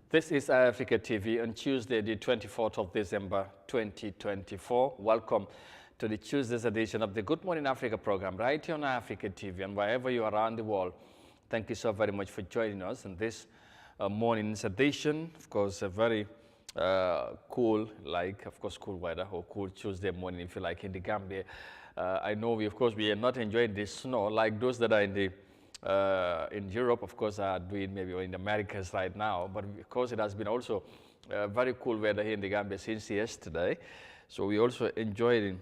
This is Eyeafrica TV on Tuesday, the 24th of December, 2024. Welcome to the Tuesday's edition of the Good Morning Africa program, right here on Eyeafrica TV. And wherever you are around the world, thank you so very much for joining us in this morning's edition. Of course, a very cool, cool weather, or cool Tuesday morning, if you like, in the Gambia. I know we are not enjoying the snow like those that are in Europe, of course, are doing maybe, or in the Americas right now. But of course, it has been also very cool weather here in the Gambia since yesterday. So we also enjoyed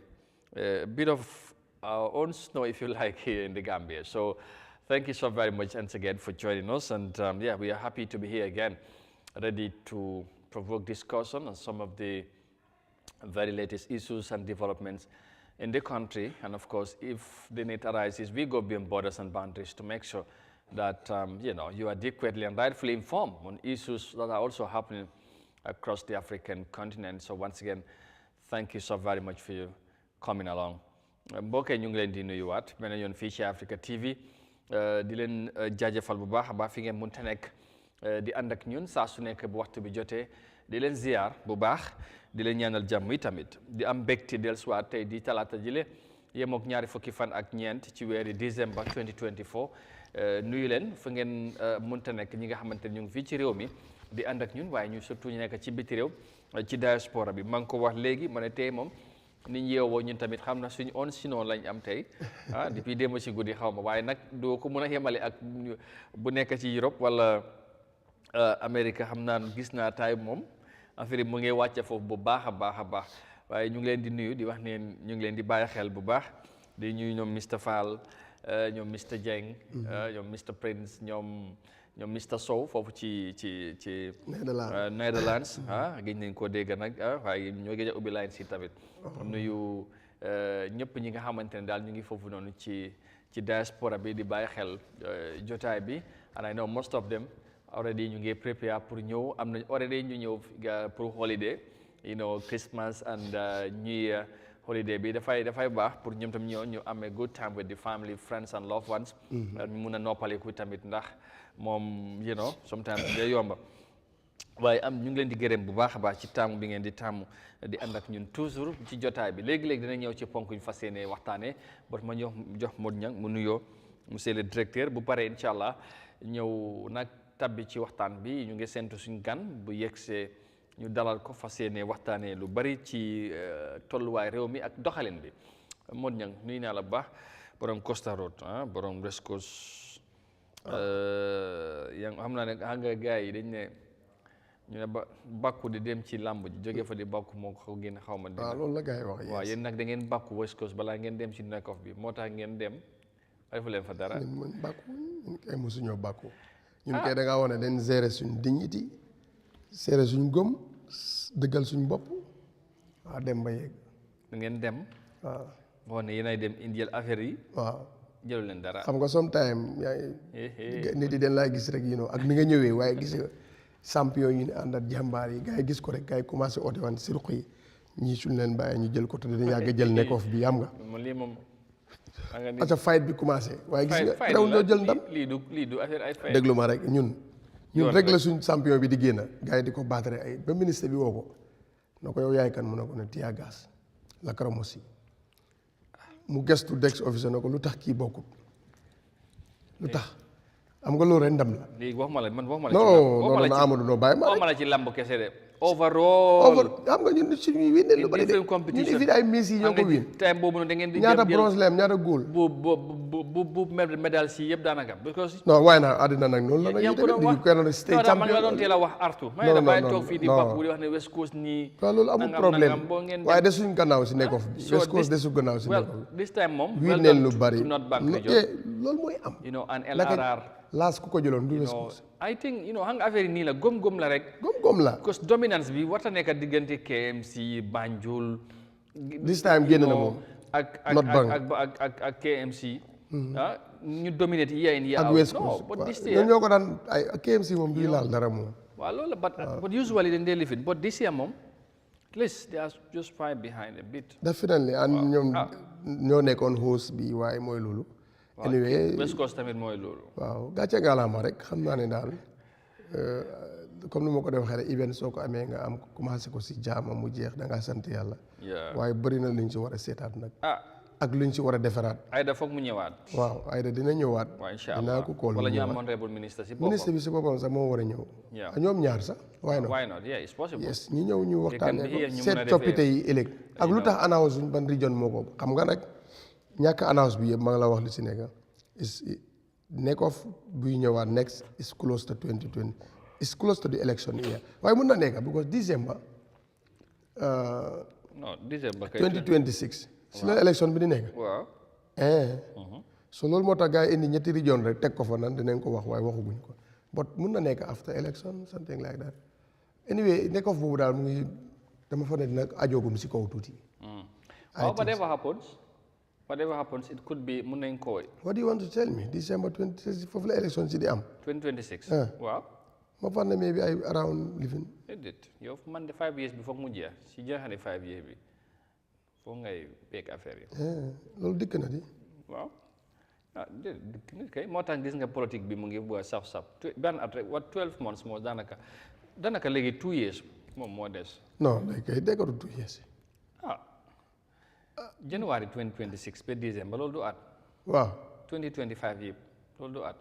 a bit of our own snow, if you like, here in the Gambia. So thank you so very much once again for joining us. And yeah, we are happy to be here again, ready to provoke discussion on some of the very latest issues and developments in the country. And of course, if the need arises, we go beyond borders and boundaries to make sure that you are adequately and rightfully informed on issues that are also happening across the African continent. So once again, thank you so very much for you coming along. Mbokk ñu ngi leen di nuyuwaat beneen yoon fii ci Africa TV di leen jaajëfal bu baax a baax fi ngeen mënta nekk di ànd ak ñun saa su nekk bu waxtu bi jotee di leen ziar bu baax di leen ñaanal jàmm yi tamit di am mbégte dellusiwaat tey di talaata jile yemook ñaari fukki fan ak ñeent ci weeri décembre 2024 nuyu leen fa ngeen mënta nekk ñi nga xamante ne ñu ngi fii ci réew mi di ànd ak ñun waaye ñu surtout ñu nekk ci biti réew ci diaspora bi maa ngi ko wax léegi ma ne tey moom ni ñu yeewoo ñun tamit xam na suñu on sinon lañ am tey depuis démb ci guddi xaw ma waaye nag doo ko mën a yemale ak bu nekk ci Europe wala Amérique xam naa gis naa taay moom affaire yi mu ngi wàcce foofu bu baax a baax a baax waaye ñu ngi leen di nuyu di wax ne ñu ngi leen di bàyyi xel bu baax di nuyu ñoom Mr Fall ñoom Mr Dieng ñoom Mr Prince ñoom Mr Sow foofu ci Netherlands gëj nañ koo dégg nag waaye ñoo gëj a ubbi line si tamit nuyu ñëpp ñi nga xamante ne daal ñu ngi foofu noonu ci diaspora bi di bàyyi xel jotaay bi and I know most of them already ñu ngi prepare pour ñëw am nañ already ñu ñëw pour holiday Christmas and New Year holiday bi dafay baax pour ñoom tam ñu amee good time with the family, friends and loved ones ñu mun a noppaliku tamit ndax moom sometimes day yomba waaye ñu ngi leen di gërëm bu baax a baax ci taamu bi ngeen di taamu di ànd ak ñun toujours ci jotaay bi léegi-léegi dina ñëw ci ponk ñu fas yéene waxtaanee ba ma jox Modou Niang mu nuyoo monsieur le directeur bu paree incha allah ñëw nag tabbi ci waxtaan bi ñu ngi séntu suñu gan bu yegsee ñu dalal ko fas yéene waxtaanee lu bari ci tolluwaay réew mi ak doxalin bi Modou Niang nuyu naa la bu baax borom Costa Road borom West Coast yaa xam naa ne xam nga gars yi dañ ne ñu ne bàkku di dem ci làmb ji jóge fa di bàkku moo ko gën xaw ma. waaw loolu la gars yi wax. waaw yéen nag da ngeen bàkku West Coast balaa ngeen dem ci nekkof bi moo tax ngeen dem defu leen fa dara. ñun bàkku ñun kay mosuñoo bàkku. ñun kay da ngaa wax ne dañ gérer suñu dignité gérer suñu gëm dëggal suñu bopp waaw dem ba yegg. da ngeen dem. waaw boo ne yéenay dem indil affaire yi. waaw jëlu leen dara. xam nga sometime yaa ngi nit yi dañ laa gis rek ak ni nga ñëwee waaye gis nga champion yi ne ànd ak jàmbaar yi gars yi gis ko rek gars yi commencé oote wan si ruq yi ñii suñ leen bàyyee ñu jël ko te dañu yàgg jël nekkof bi xam nga. lii moom. parce que fight bi commencé. waaye gis nga rew ñoo jël ndam. lii du affaire ay fight. déglu ma rek ñun rek la suñ champion bi di génn gars yi di ko battre ay ba ministre bi woo ko na ko yow yaay kan mu ne ko ne tiya gas la karamosi mu gestu dex officer na ko lu tax kii bokkut lu tax am nga loolu rek ndam la. léegi waxuma la man waxuma la. non Amadou no bàyyi ma waxuma la ci lamb kese de. overall xam nga ñun suñuy win lu bari de ñun fi ay miss yi ñoo ko win. time boobu noonu da ngeen di ñaata bronze la am ñaata gold. bu médaille si yëpp daanaka. because non waaye nag àddina nag noonu la nag ñu demee di kenn state champion. man la doon teel a wax artu. may la bàyyi toog fii di bàkku di wax ne West Coast nii. waaw loolu amul problème waaye de suñ gannaaw si nekkof bi. West Coast de su gannaaw si nekkof bi. this time moom. win neen lu bari loolu mooy am. an LRR. laas ku ko jëloon du West Coast. I think xam nga affaire yi nii la gom-gom la rek. gom-gom la. parce que dominance bi warta nekk diggante KMC Banjul. this time génn na moom. ak KMC. ñu dominate year in year out. ak West Coast ñoom ñoo ko daan ay KMC moom du laal dara moom. waaw loolu la but usually dañ dee lifin but this year moom at least they are just far behind a bit. definitely and ñoom ñoo nekkoon host bi waaye mooy loolu. anyway West Coast tamit mooy loolu. waaw gàcce ngalaama rek xam naa ne daal comme ni ma ko dee waxee rek event soo ko amee nga am commencé ko si jaama mu jeex da ngaa sant yàlla. waaye bëri na luñ ci war a seetaat nag. ak luñ ci war a defaraat. Aida foog mu ñëwaat. waaw Aida dina ñëwaat. waaw incha allah dinaa ko kóol wala ñu am honorable ministre si boppam. ministre bi si boppam sax moo war a ñëw. ñoom ñaar sax. why not yeah it's possible. yes ñu ñëw ñu waxtaanee ko seet coppite yi ëllëg. ak lu tax annonce suñ ban region moo ko xam nga nag ñàkk annonce bi yëpp ma nga la wax li si nekk nekk of buy ñëwaat next is close to 2020 is close to the election year waaye mun na nekk because December. non December kay 2026. si la élection bi di nekk. waaw. so loolu moo tax gars yi indi ñetti région rek teg ko fa nan dinañ ko wax waaye waxaguñ ko but mun na nekk after election something like that anyway nekk of boobu daal mu ngi dama fa ne dina ajoogum si kaw tuuti. whatever happens it could be mun nañ ko. what do you want to tell me December 26 foofu la élection si di am. 2026. waaw. ma fan ne maybe ay around living. yow man de 5 years bi foog mu jeex si jeexale 5 years bi. foo ngay peeg affaire yi. loolu dikk na di. waaw dikk na kay moo tax gis nga politique bi mu ngi bu saf-saf benn at rek 12 months moo daanaka léegi 2 years moom moo des. non léegi kay déggatu 2 years. January 2026 ba décembre loolu du at. waaw 2025 yëpp loolu du at.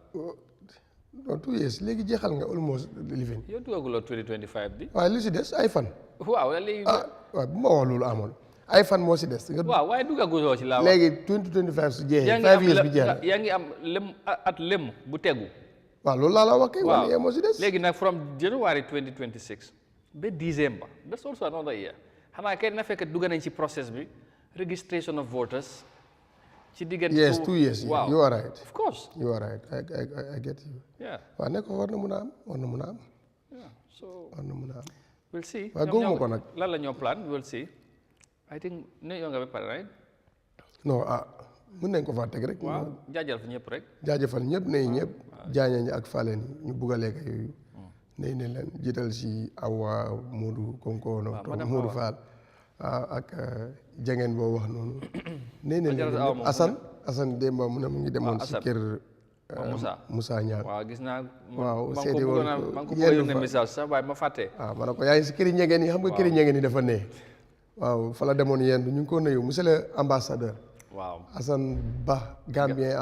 non 2 years léegi jeexal nga almost living. yow duggaguloo 2025 bi. waaye lu si des ay fan. waaw léegi. waaw bu ma wax loolu amoon. ay fan moo si des. waaw waaye duggaguloo ci laa wax. léegi 2025 su jeexee. 5 years bi jeex yaa ngi am lem bu tegu. waaw loolu laa la wax kay. waaw moo si des. léegi nag from January 2026 ba December that's also another year xanaa kay na fekk dugg nañ ci process bi registration of voters. ci diggante yes 2 years. waaw you are right. of course. you are right I get you. waaw nekk war na mun a am so war na mun a am. we'll see. waaw gëmuma ko nag. lan la ñoo plan we'll see. I think ne yoo nga ba pare right. non mën nañ ko faa teg rek. waaw jaajëfal ñëpp rek. jaajëfal ñëpp ne ñëpp. jaaña ñi ak faleen ñu bugg a lekk yooyu. ne leen jiital si Awa Modou Konkono. Modou Fall ak jangeen boo wax noonu. nee na leen Assane Demba mu ne mu ngi demoon si kër. Moussa Niang. waaw gis naa. waaw seeti woon man ko bëggoon na message sax waaye ma fàtte. ma ne ko yaa ngi si këri ñegeen yi xam nga këri ñegeen yi dafa ne. waaw fa la demoon yendu ñu ngi ko nuyu monsieur le ambassadeur. waaw Assane Ba Gambien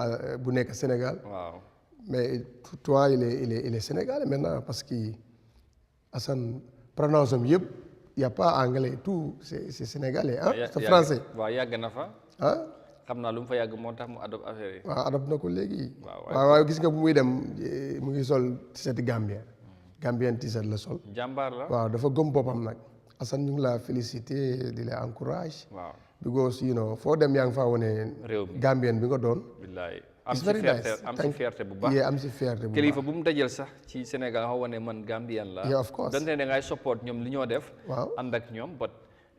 bu nekk Sénégal. waaw mais toi il est sénégalais maintenant parce que Assane prononce am yëpp y a pas anglais tout c'est sénégalais c'est français. waaw yàgg na fa. xam naa lu mu fa yàgg moo tax mu adopte affaire yi. waaw adopte na ko léegi. waaw gis nga bu muy dem mu ngi sol t-shirt Gambien t-shirt la sol. jàmbaar la. waaw dafa gëm boppam nag. Assane ñu ngi la félicité di la encourage. waaw because foo dem yaa ngi faa wane. réew mi Gambien bi nga doon. billaay am si fierté bu baax. am si fierté bu baax kilifa bu mu dajal sax ci Sénégal xaw wane man Gambien la. yeah of course donte ne da ngay support ñoom li ñoo def. waaw ànd ak ñoom but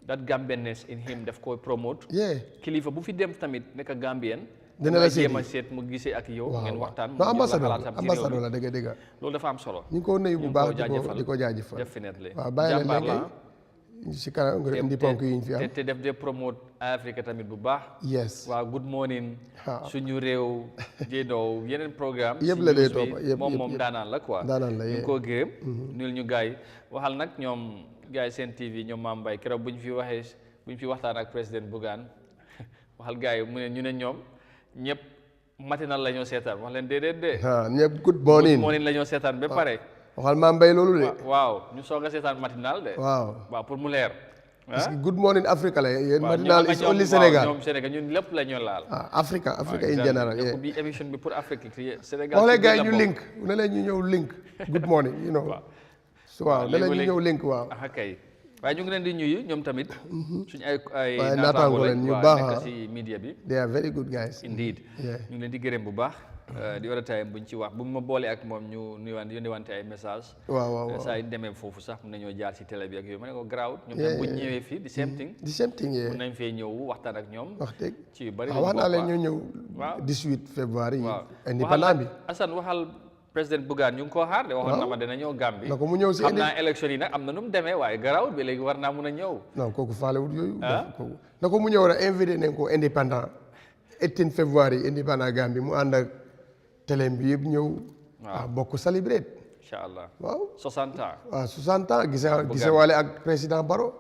that Gambianness in him daf koy promote. kilifa bu fi dem tamit nekk Gambien. dina la jéem a seet mu gisee ak yow. ngeen waxtaan non ambassadeur la dëgg. loolu dafa am solo. ñu ngi ko nuyu bu baax di ko jaajëfal. definitely waaw bàyyi la léegi si kanam nga indi ponk yi ñu fi am. te def de promote Eyeafrica tamit bu baax. yes waaw good morning. suñu réew. jéedoo yeneen programme. yëpp la dee topp yëpp moom daanaan la quoi. daanaan la ñu ngi koo gërëm. nuyul ñu gars yi waxal nag ñoom gars yi seen TV ñoom Mame Mbaye keroog bu ñu fi waxtaan ak président Bougane waxal gars yi mu ne ñu ne ñoom ñëpp matinal la ñoo seetaan wax leen déedéet de. ñëpp good morning la ñoo seetaan ba pare. waxal Mame Mbaye loolu de. waaw ñu soog a seetaan matinal de. waaw pour mu leer. parce que good morning Africa la yéen matinal is only Sénégal. ñoom Sénégal ñun lépp la ñu laal. Africa in general. bi émission bi pour Afrique Sénégal. wax leen gars yi ñu link ne leen ñu ñëw link good morning waaw ne leen ñu ñëw link waaw. kay waaye ñu ngi leen di ñuyu ñoom tamit. suñu ay naataango leen ñu baax nekk ci media bi. they are very good guys. indeed ñu ngi leen di gërëm bu baax. di war a time buñ ci wax bu ma boole ak moom ñu yónniwante ay message waaw saa yu demee foofu sax mun nañoo jaar ci télé bi ak yooyu ma ne ko garaawut ñoom tam buñ ñëwee fii the same thing mun nañ fee ñëw waxtaan ak ñoom wax dëgg ci yu bari wax naa leen ñu ñëw 18 février indépendant bi Assane waxal président Bougane ñu ngi koo xaar de waxoon na ma dina ñëw Gambie na ko mu ñëw si xam naa élection yi nag am na nu mu demee waaye garaawut bi léegi war naa mun a ñëw non kooku faalewut yooyu na ko mu ñëw rek invité nañ ko indépendant 18 février indépendant Gambie mu ànd ak télé bi yëpp ñëw bokk célébrer inshallah waaw 60 ans waaw 60 ans gise waale ak président Barrow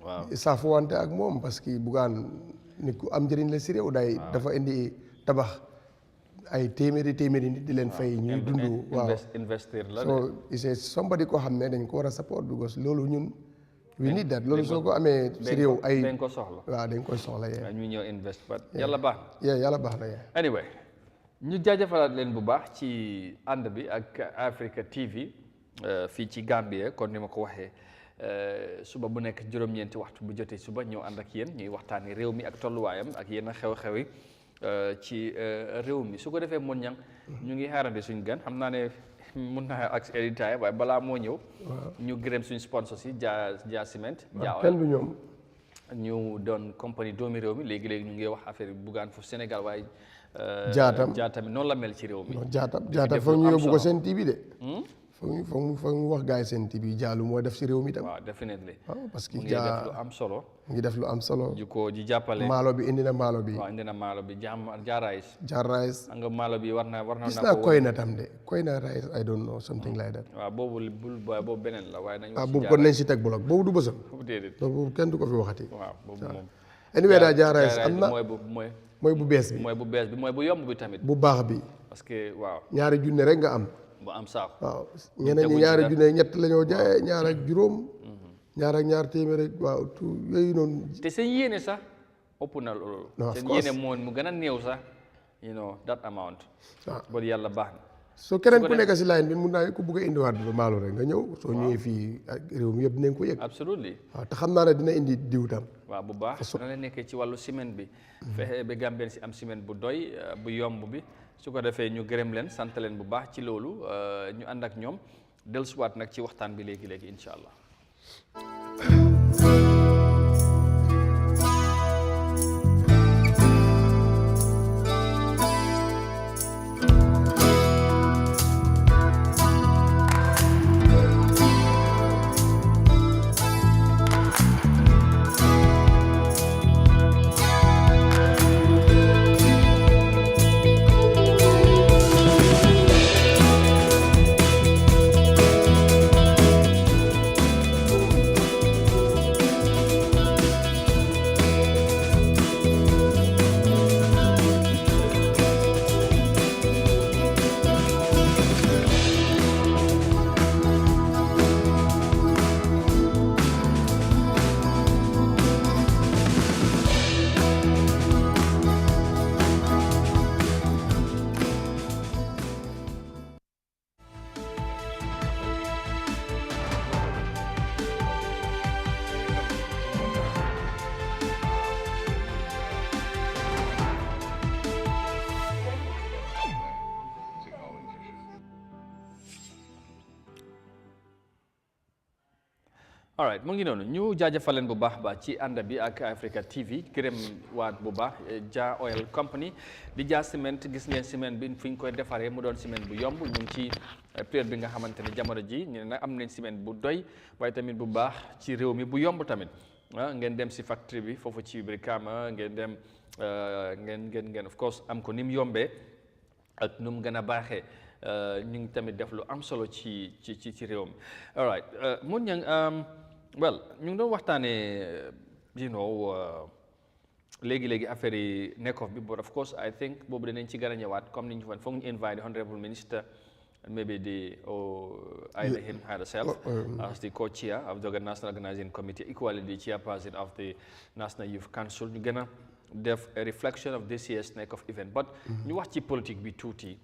waaw saafu wante ak moom parce que Bugaan nit ku am njëriñ la si réew day dafa indi tabax ay téeméeri nit di leen fay ñuy dund waaw investir la so c'est somebody ko xam ne dañ ko war a support because loolu ñun we need that loolu soo ko amee si réew ay dañ ko soxla waaw dañ koy soxla ñu ñëw invest but yàlla baax yàlla baax na anyway ñu jaajëfalaat leen bu baax ci ànd bi ak Eyeafrica TV fii ci Gambia kon ni ma ko waxee suba bu nekk juróom-ñeenti waxtu bu jotee suba ñëw ànd ak yéen ñuy waxtaani réew mi ak tolluwaayam ak yenn xew-xew yi ci réew mi su ko defee mun ñang ñu ngi xaarandi suñ gan xam naa ne mun naa ak éditaay waaye balaa moo ñëw ñu gërëm suñ sponsor si Jaa Cement Jaa kenn du ñoom ñu doon compagnie doomi réew mi léegi-léegi ñu ngi wax affaire yi Bugaan foofu Sénégal waaye Jaa tamit noonu la mel ci réew mi Jaa foog ñu yóbbu ko seen TV de foog ñu wax gars yi seen TV Jaa lu moo def si réew mi tam waaw definitely waaw parce que mu ngi Jaa def lu am solo mu ngi def lu am solo ji ko ji jàppale maalo bi indi na maalo bi waaw indi na maalo bi Jaa rice Jaa rice nga maalo bi war na gis naa koy na tam de koy na rice I don't know something like that waaw boobu beneen la waaye nañ waaw boobu kon nañ si teg bolok boobu du bësam déedéet boobu kenn du ko fi waxati waaw boobu moom anyway daal Jaa rice am na mooy bu bees bi mooy bu yomb bi tamit bu baax bi parce que waaw ñaari junne rek nga am bu am saako waaw ñeneen ñi ñaari junne ñett la ñoo jaayee ñaar ak juróom ñaar téeméer rek waaw tout yooyu noonu te seen yéene sax ëpp na loolu seen yéene moo mu gën a néew sax that amount bon yàlla baax na soo keneen ku nekk si line bi mun naa ku bugg a indiwaat bi maalo rek nga ñëw soo ñëwee fii ak réew mi yëpp dinañ ko yëg absolutely waaw te xam naa ne dina indi diw tam waaw bu baax dana nekkee ci wàllu ciment bi fexe ba Gambien si am ciment bu doy bu yomb bi su ko defee ñu gërëm leen sant leen bu baax ci loolu ñu ànd ak ñoom dellusiwaat nag ci waxtaan bi léegi incha allah. all right mu ngi noonu ñu jaajëfal leen bu baax ba ci ànd bi ak Eyeafrica TV gërëm waat bu baax Jaa Oil Company di Jaa ciment gis ngeen ciment bi fi ñu koy defaree mu doon ciment bu yomb ñu ngi ci période bi nga xamante ne jamono ji ñu ne nag am nañ ciment bu doy waaye tamit bu baax ci réew mi bu yomb tamit ngeen dem si factory bi foofu ci Brikama ngeen dem ngeen of course am ko ni mu yombee ak nu mu gën a baaxee ñu ngi tamit def lu am solo ci réew mi all right mun ñang well ñu ngi doon waxtaanee léegi affaire yi nekkof bi but of course I think boobu dinañ ci gën a ñëwaat comme ni ñu fa foog ñu invite the honorable minister maybe either him herself as the co-chair of the National Organizing Committee, equally the chairperson of the National Youth Council. Ñu gën a def a reflection of this year's nekkof event but ñu wax ci politique bi tuuti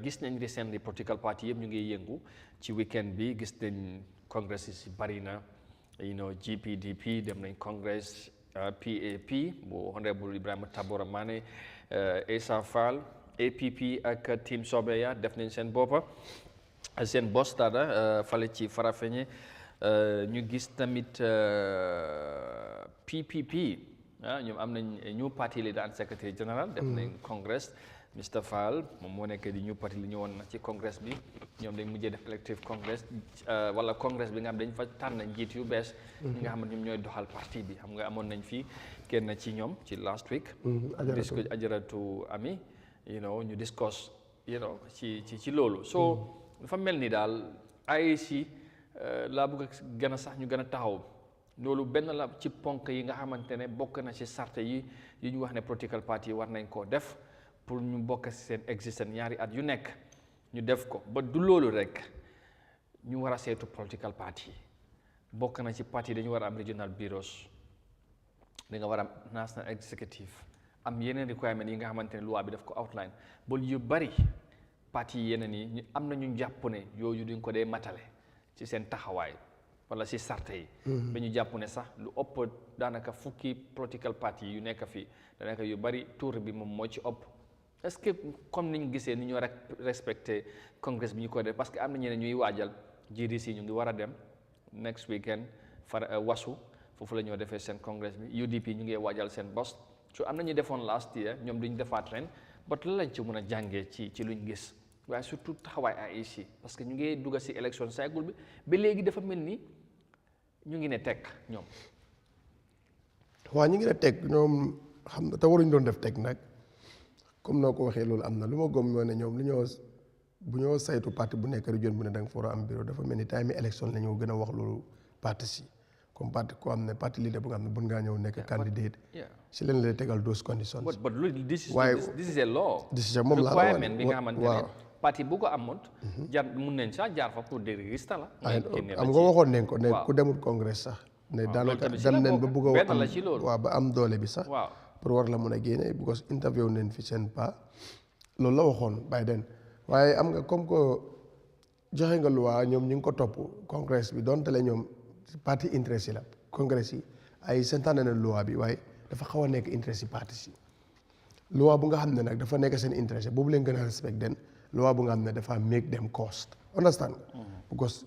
gis nañ recently political party yëpp ñu ngi yëngu ci weekend bi gis nañ congress yi bari na GPDP dem nañ congress PAP bu honorable Ibrahima Tabora Mane Essa Fall APP ak team Sobeya def nañ seen boppa seen bos dada fale ci Farafenni ñu gis tamit PPP ñoom am nañ new party leader and secretary general def nañ congress Mr Fall moom moo nekk di new party li ñëwoon na ci congress bi ñoom dañ mujjee def elective congress wala congress bi nga xam dañ fa tànn njiit yu bees ñi nga xam ne ñoom ñooy doxal parti bi xam nga amoon nañ fii kenn ci ñoom ci last week Ajaratu Ami ñu discuss ci loolu so dafa mel ni daal IEC laa bëgg a gën a sax ñu gën a taxaw loolu benn la ci ponk yi nga xamante ne bokk na ci sarte yi ñu wax ne political party yi war nañ koo def pour ñu bokk ci seen existence ñaari at yu nekk ñu def ko ba du loolu rek ñu war a seetu political party yi bokk na ci parti dañu war a am regional bureaus da nga war a am national executive am yeneen requirement yi nga xamante ne loi bi daf ko outline ba yu bari parti yi yeneen yi am na ñu jàpp ne yooyu duñ ko dee matale ci seen taxawaay wala ci sarte yi ba ñu jàpp ne sax lu ëpp daanaka fukki political party yu nekk fii daanaka yu bari tour bi moom moo ci ëpp est-ce que comme niñ gisee ni ñu war a respecté congrès bi ñu ko def parce que am na ñeneen ñuy waajal GDC ñu ngi war a dem next weekend wasu foofu la ñoo defee seen congrès bi UDP ñu ngi waajal seen bos su am na ñu defoon last year ñoom duñ defaat ren but lan lañ ci mën a jàngee ci luñ gis waaye surtout taxawaay IEC parce que ñu ngi dugg si élection cycle bi ba léegi dafa mel ni ñu ngi ne teg ñoom. waaw ñu ngi ne teg ñoom xam nga te waruñ doon def teg nag comme noo ko waxee loolu am na lu ma gëm ñoo ne ñoom bu ñoo saytu parti bu nekk région bu ne da nga fa war a am bureau dafa mel ni time élection la ñoo gën a wax loolu parti si comme parti ko am ne parti leader bu nga xam ne bun ngaa ñëw nekk candidate si leen lay tegal those conditions. but this is a law. décision moom la requirement bi nga xamante ne parti bu ko amoon. jar mun nañ sax jaar fa pour déregistré la. am nga waxoon nañ ko ne ku demul congrès sax. ne daanaka dem nañ ba bugg a am waaw ba am doole bi sax. pour war la mun a génne because interview nañ fi seen pa loolu la waxoon Biden waaye am nga comme que joxe nga loi ñoom ñu ngi ko topp congrès bi donte le ñoom parti interest yi la congrès yi ay santaane na loi bi waaye dafa xaw a nekk interest yi parti si loi bu nga xam ne nag dafa nekk seen interest boobu leen gën a respect den loi bu nga xam ne dafa make them cost understand because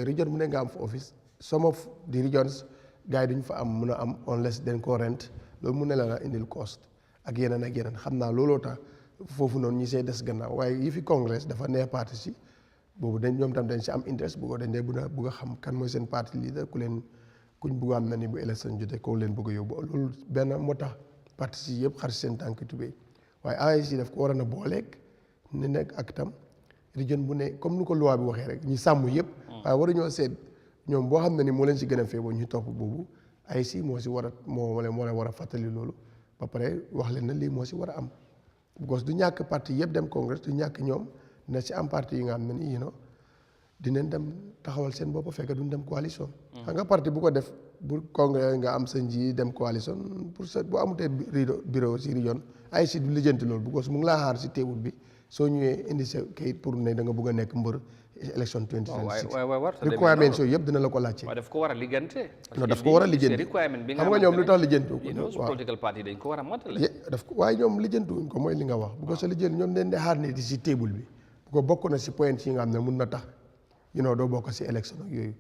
region mu ne nga am fa office some of the regions gars yi duñ fa am mun a am unless den ko rent loolu mun ne la indil cost ak yeneen xam naa looloo tax foofu noonu ñi see des gannaaw waaye yi fi congrès dafa neex parti si boobu dañ ñoom tam dañ si am interest bu ko dañ dee bugg a xam kan mooy seen parti leader kuñ bugg a am na ni bu élection jotee ko leen bëgg a yóbbu loolu benn moo tax parti si yëpp xar si seen tànk tubéy waaye AIC daf ko war a na booleeg ni nekk ak tam région bu ne comme ni ko loi bi waxee rek ñi sàmm yëpp waaye waruñoo seet ñoom boo xam ne ni moo leen si gën a feeboo ñu topp boobu AIC moo si war a moo leen war a fàttali loolu ba pare wax leen na lii moo si war a am because du ñàkk parti yëpp dem congrès du ñàkk ñoom dina si am parti yi nga xam ne ni dinañ dem taxawal seen bopp fekk duñ dem coalition. xam nga parti bu ko def bu congrès nga am sa nji dem coalition pour ça bu amutee bureau si région AIC du lijjanti loolu because mu ngi laa xaar si teewul bi soo ñëwee indi sa kayit pour ne da nga bëgg a nekk mbër élection 2026. requirement yooyu yëpp dina la ko laajte. waaw daf ko war a lijjante. non daf ko war a lijjanti xam nga ñoom lu tax lijjantu ko. political party dañ ko war a matale. waaye ñoom lijjantuwuñ ko mooy li nga wax bu ko sa lijjanti ñoom dañ di xaar ne di si teewul bi bu ko bokk na si point yi nga xam ne mun na tax doo bokk si élection ak yooyu.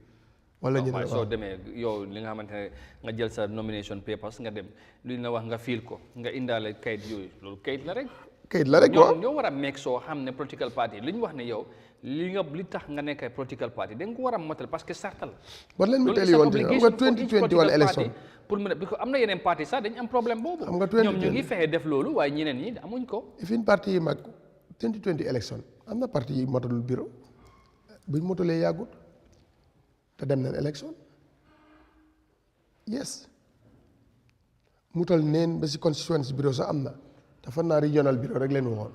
wala ñu ne soo demee yow li nga xamante ne nga jël sa nomination papers nga dem lu ñu la wax nga fiil ko nga indaale kayit yooyu loolu kayit la rek. kayit la rek waaw ñoo war a meeg soo xam ne political party li ñu wax ne yow li tax nga nekk political party da nga ko war a matal parce que sartal. war leen mu teel yoon te xam nga 2021 élection pour mu ne parce que am na yeneen parti sax dañu am problème boobu. xam nga ñoom ñu ngi fexe def loolu waaye ñeneen ñi amuñ ko. fin parti yi mag 2020 élection am na parti yi matalul bureau buñ motalee yàggut te dem nañ élection yes mutal neen ba si constituency bureau sax am na dafa naa regional bureau rek leen waxoon.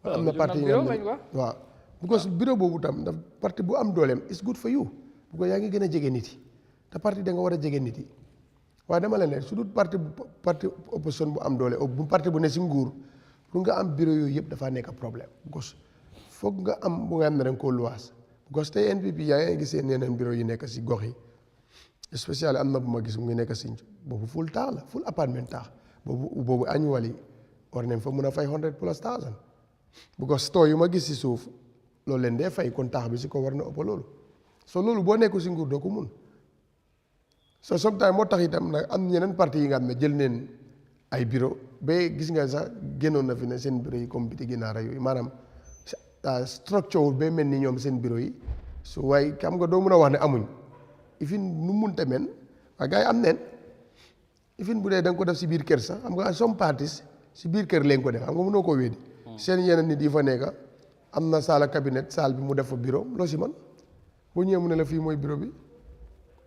am na parti yi nga xam ne waaw because bureau boobu tam daf parti bu am dooleem is good for you bu ko yaa ngi gën a jege nit yi te parti da nga war a jege nit yi waaye dama la ne su dul parti opposition bu am doole bu parti bu ne si nguur pour nga am bureau yooyu yëpp dafaa nekk problème because foog nga am bu nga xam ne da nga koo luwaas because tey NPP yaa ngi gisee yeneen bureau yi nekk si gox yi spécial am na bu ma gis mu ngi nekk si boobu full taax la full appartement taax boobu annually war nañ fa mun a fay 100,000 because store yu ma gis si suuf loolu leen dee fay kon taax bi si ko war na ëpp loolu so loolu boo nekkul si nguur doo ko mun so sometimes moo tax itam nag am ñeneen parti yi nga xam ne jël neen ay bureau ba gis nga sax génnoon na fi ne seen bureau yi comme biti ginaara yooyu maanaam structure ba mel ni ñoom seen bureau yi su waaye xam nga doo mun a wax ne amuñ ifin nu munte men waaye gars yi am neen ifin bu dee da nga ko def si biir kër sax xam nga some parties si biir kër leen ko def xam nga mënoo koo wéedi seen yeneen nit yi fa nekka am na salle cabinet salle bi mu def fa bureau loo si man boo ñëwee mu ne la fii mooy bureau bi